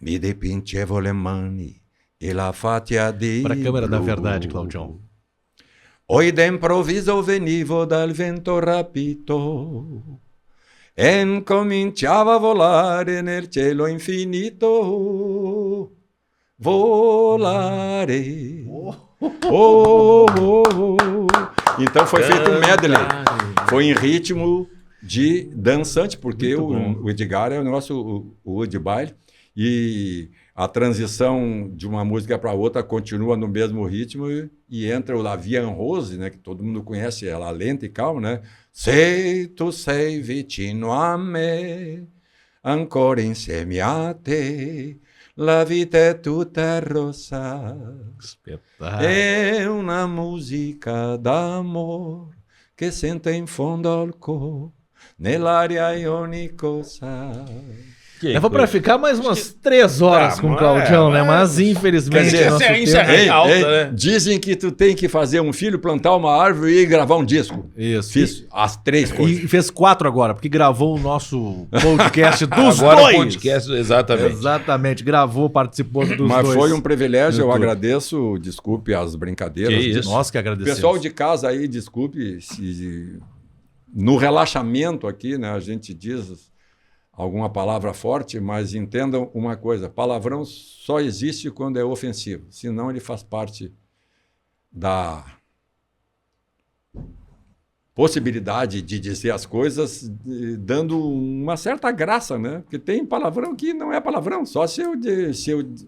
Mi dipingevo le mani e la fatia di Pra câmera da blu. verdade, Claudião. Oi d'improvviso venivo dal vento rapito e incominciava a volare nel cielo infinito. Volare. Então foi feito um medley. Foi em ritmo de dançante, porque o Edgar é o nosso o de baile. E a transição de uma música para outra continua no mesmo ritmo e entra o La Vie en Rose, né, que todo mundo conhece, ela lenta e calma, né? Se tu sei vicino a me, ancora insieme a te, la vita è tutta rossa. Espetáculo. È una musica d'amor che sente in fondo al cuore, nell'aria ionicosa. Dava pra ficar mais umas 3 horas com o mas- Claudião, né? Mas infelizmente. Quer dizer, nosso isso tempo- é alta, né? Dizem que tu tem que fazer um filho, plantar uma árvore e gravar um disco. Isso. Fiz as 3 coisas. E fez 4 agora, porque gravou o nosso podcast dos Agora dois. o podcast, exatamente. Exatamente, gravou, participou dos Mas dois. foi um privilégio, eu YouTube. agradeço, desculpe as brincadeiras. Que isso. Nós que agradecemos. Pessoal de casa aí, desculpe se no relaxamento aqui, né, a gente diz alguma palavra forte, mas entendam uma coisa, palavrão só existe quando é ofensivo, senão ele faz parte da possibilidade de dizer as coisas dando uma certa graça, né? Porque tem palavrão que não é palavrão, só se eu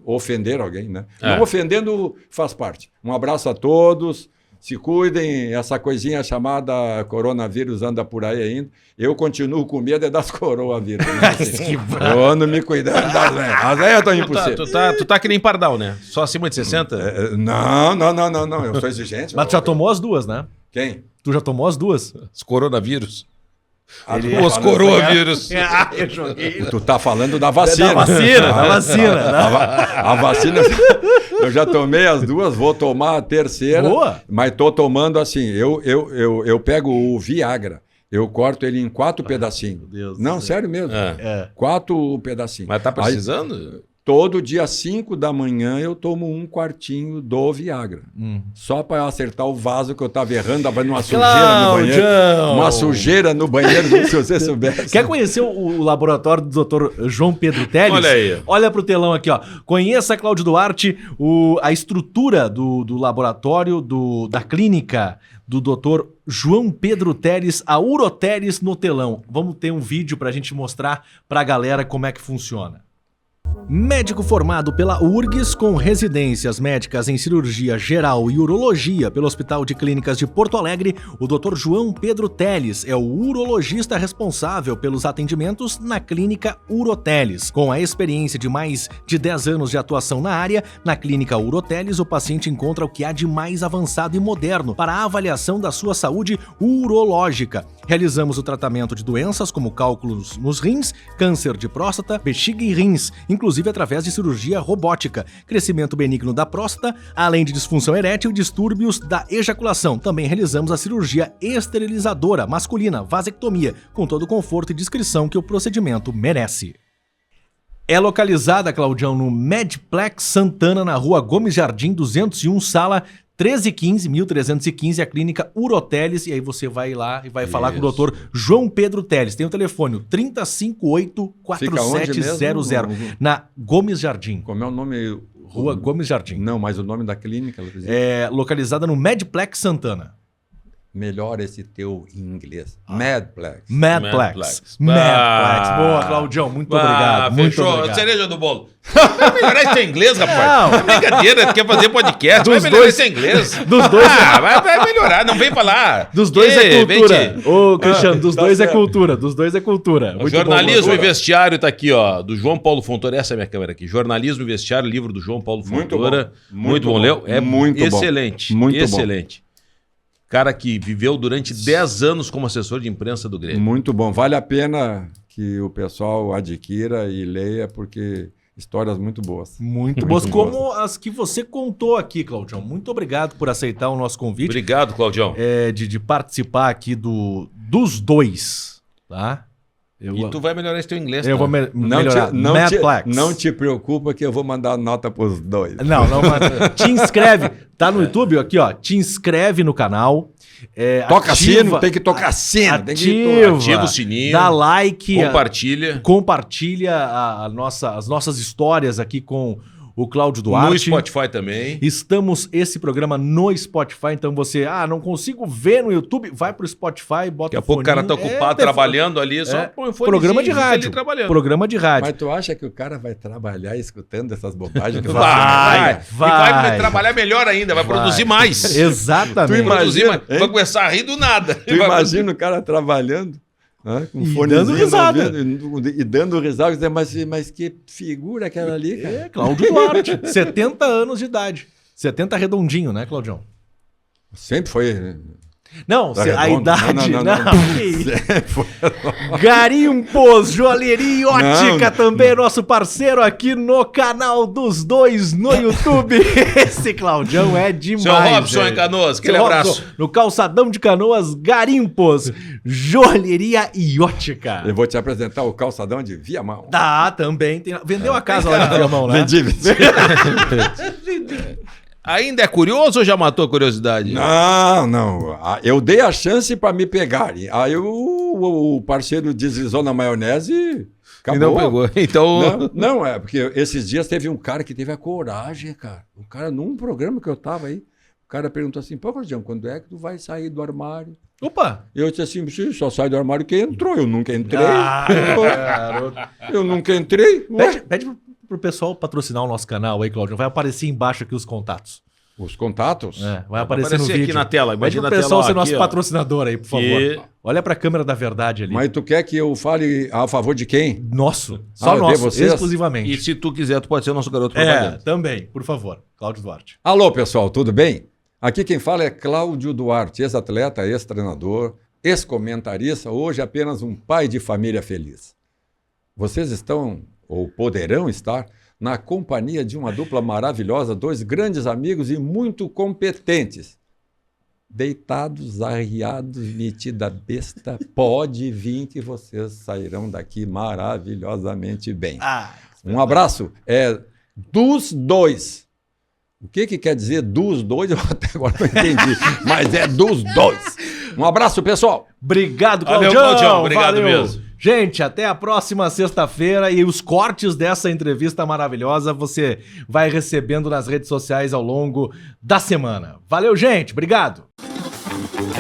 ofender alguém, né? É. Não ofendendo faz parte. Um abraço a todos, se cuidem, essa coisinha chamada coronavírus anda por aí ainda. Eu continuo com medo das coronavírus. Né? Assim, eu ando me cuidando das velhas. As velhas estão impossíveis. Tu tá que nem pardal, né? Só acima de 60? Não, eu sou exigente. Mas tu já tomou as 2, né? Quem? Tu já tomou as 2? Os coronavírus. Tu tá Os falando- coronavírus. Eu joguei. Tu tá falando da vacina. Da vacina. A vacina, eu já tomei as 2, vou tomar a terceira. Boa. Mas tô tomando assim, eu pego o Viagra, eu corto ele em 4 pedacinhos. Deus do Não, céu. sério mesmo. É. 4 pedacinhos. Mas tá Aí, precisando? todo dia 5 da manhã eu tomo um quartinho do Viagra. Só para acertar o vaso que eu tava errando, tava numa sujeira no banheiro. Claudião! Uma sujeira no banheiro, se você soubesse. Quer conhecer o laboratório do Dr. João Pedro Teles? Olha aí. Olha pro telão aqui, ó. Conheça, Cláudio Duarte, a estrutura do laboratório da clínica do Dr. João Pedro Teles, a Uroteles no telão. Vamos ter um vídeo pra gente mostrar pra galera como é que funciona. Médico formado pela URGS com residências médicas em cirurgia geral e urologia pelo Hospital de Clínicas de Porto Alegre, o Dr. João Pedro Teles é o urologista responsável pelos atendimentos na clínica Uroteles. Com a experiência de mais de 10 anos de atuação na área, na clínica Uroteles o paciente encontra o que há de mais avançado e moderno para a avaliação da sua saúde urológica. Realizamos o tratamento de doenças como cálculos nos rins, câncer de próstata, bexiga e rins, inclusive através de cirurgia robótica, crescimento benigno da próstata, além de disfunção erétil e distúrbios da ejaculação. Também realizamos a cirurgia esterilizadora masculina, vasectomia, com todo o conforto e discrição que o procedimento merece. É localizada, Claudião, no Medplex Santana, na rua Gomes Jardim 201, sala 1315, a clínica Uroteles, e aí você vai lá e vai falar com o doutor João Pedro Teles. Tem o telefone, o 3058-4700, na Gomes Jardim. Como é o nome? Rua Gomes Jardim. Não, mas o nome da clínica? É localizada no Medplex Santana. Melhor esse teu em inglês. Medplex. Medplex. Ah. Boa, Claudião, muito obrigado. Muito Fechou. obrigado. Cereja do bolo. Vai melhorar esse teu inglês, rapaz. Não. É brincadeira, tu quer fazer podcast, vai Dos melhorar dois- esse inglês. dos dois- vai melhorar, não vem falar. Dos dois é Vem cultura. te- Ô, Cristiano, dos tá dois é certo. cultura. Dos dois é cultura. O Muito jornalismo bom, e vestiário tá aqui, ó, do João Paulo Fontoura. Essa é a minha câmera aqui. Jornalismo e vestiário, livro do João Paulo Muito Fontoura. bom. Muito bom, Leo. É Muito bom. excelente. Muito bom. excelente. Cara que viveu durante 10 anos como assessor de imprensa do Grêmio. Muito bom. Vale a pena que o pessoal adquira e leia, porque histórias muito boas. Muito boas, como as que você contou aqui, Claudião. Muito obrigado por aceitar o nosso convite Obrigado, Claudião. de participar aqui dos dois, tá? E tu vai melhorar esse teu inglês, eu tá? vou melhorar. Medplex. Não te preocupa que eu vou mandar nota para os dois. Não, manda. Te inscreve. Tá no YouTube aqui, ó. Te inscreve no canal. Toca ativa- sino, tem que tocar sino. Tem que Ativa o sininho. Dá like. Compartilha. As nossas histórias aqui com o Cláudio Duarte. No Spotify também. Estamos esse programa no Spotify, então você, não consigo ver no YouTube, vai pro Spotify, bota Daqui a pouco o cara tá ocupado trabalhando ali, só põe o fonezinho programa de e fica ali rádio. trabalhando. Programa de rádio. Mas tu acha que o cara vai trabalhar escutando essas bobagens? Que Vai. Vai. E vai trabalhar melhor ainda, vai produzir mais. Exatamente. Tu Produzir imagina, mais. Vai começar a rir do nada. Tu imagina o cara trabalhando, com E fonezinho dando risada. e dando risada, dizendo, mas que figura aquela ali, cara. Cláudio Duarte, 70 anos de idade. 70 redondinho, né, Claudião? Sempre foi. Não, Tá a redondo? idade. Não. que isso. Garimpos, joalheria e ótica Não. também, nosso parceiro aqui no canal dos dois no YouTube. Esse Claudião é demais. Seu Robson gente. em Canoas, aquele Seu abraço. Robson, no calçadão de Canoas, Garimpos, joalheria e ótica. Eu vou te apresentar o calçadão de Viamão. Tá, também. Vendeu a casa lá de Viamão, né? Vendi. Ainda é curioso ou já matou a curiosidade? Não. Eu dei a chance para me pegarem. Aí o parceiro deslizou na maionese e acabou. E não pegou. Então. Não, é porque esses dias teve um cara que teve a coragem, cara. O cara, num programa que eu tava aí, o cara perguntou assim: pô, Claudião, quando é que tu vai sair do armário? Opa! Eu disse assim: "Sim, só sai do armário quem entrou. Eu nunca entrei. Garoto. Eu nunca entrei. Pede pro pessoal patrocinar o nosso canal aí, Claudio. Vai aparecer embaixo aqui os contatos. Os contatos? Vai aparecer no aparecer vídeo. aqui na tela. Pede Imagina pro a pessoal tela, ser ó, nosso aqui, ó. patrocinador aí, por favor. Que- Olha pra câmera da verdade ali. Mas tu quer que eu fale a favor de quem? Nosso. Só de nosso, vocês? exclusivamente. E se tu quiser, tu pode ser o nosso garoto É, propaganda. também, por favor. Cláudio Duarte. Alô, pessoal, tudo bem? Aqui quem fala é Cláudio Duarte, ex-atleta, ex-treinador, ex-comentarista, hoje apenas um pai de família feliz. Vocês estão, ou poderão estar, na companhia de uma dupla maravilhosa, dois grandes amigos e muito competentes. Deitados, arriados, metida besta, pode vir que vocês sairão daqui maravilhosamente bem. Um abraço, dos dois. O que quer dizer dos dois? Eu até agora não entendi, mas é dos dois. Um abraço, pessoal. Obrigado, Valeu, Claudião. Claudião. Obrigado Valeu. mesmo. Gente, até a próxima sexta-feira e os cortes dessa entrevista maravilhosa você vai recebendo nas redes sociais ao longo da semana. Valeu, gente. Obrigado.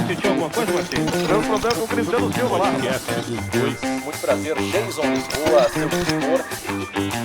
Sentiu alguma coisa, Martins? Tivemos problema com o Cristiano Silva lá. Muito prazer, Jason Lisboa, seu tutor.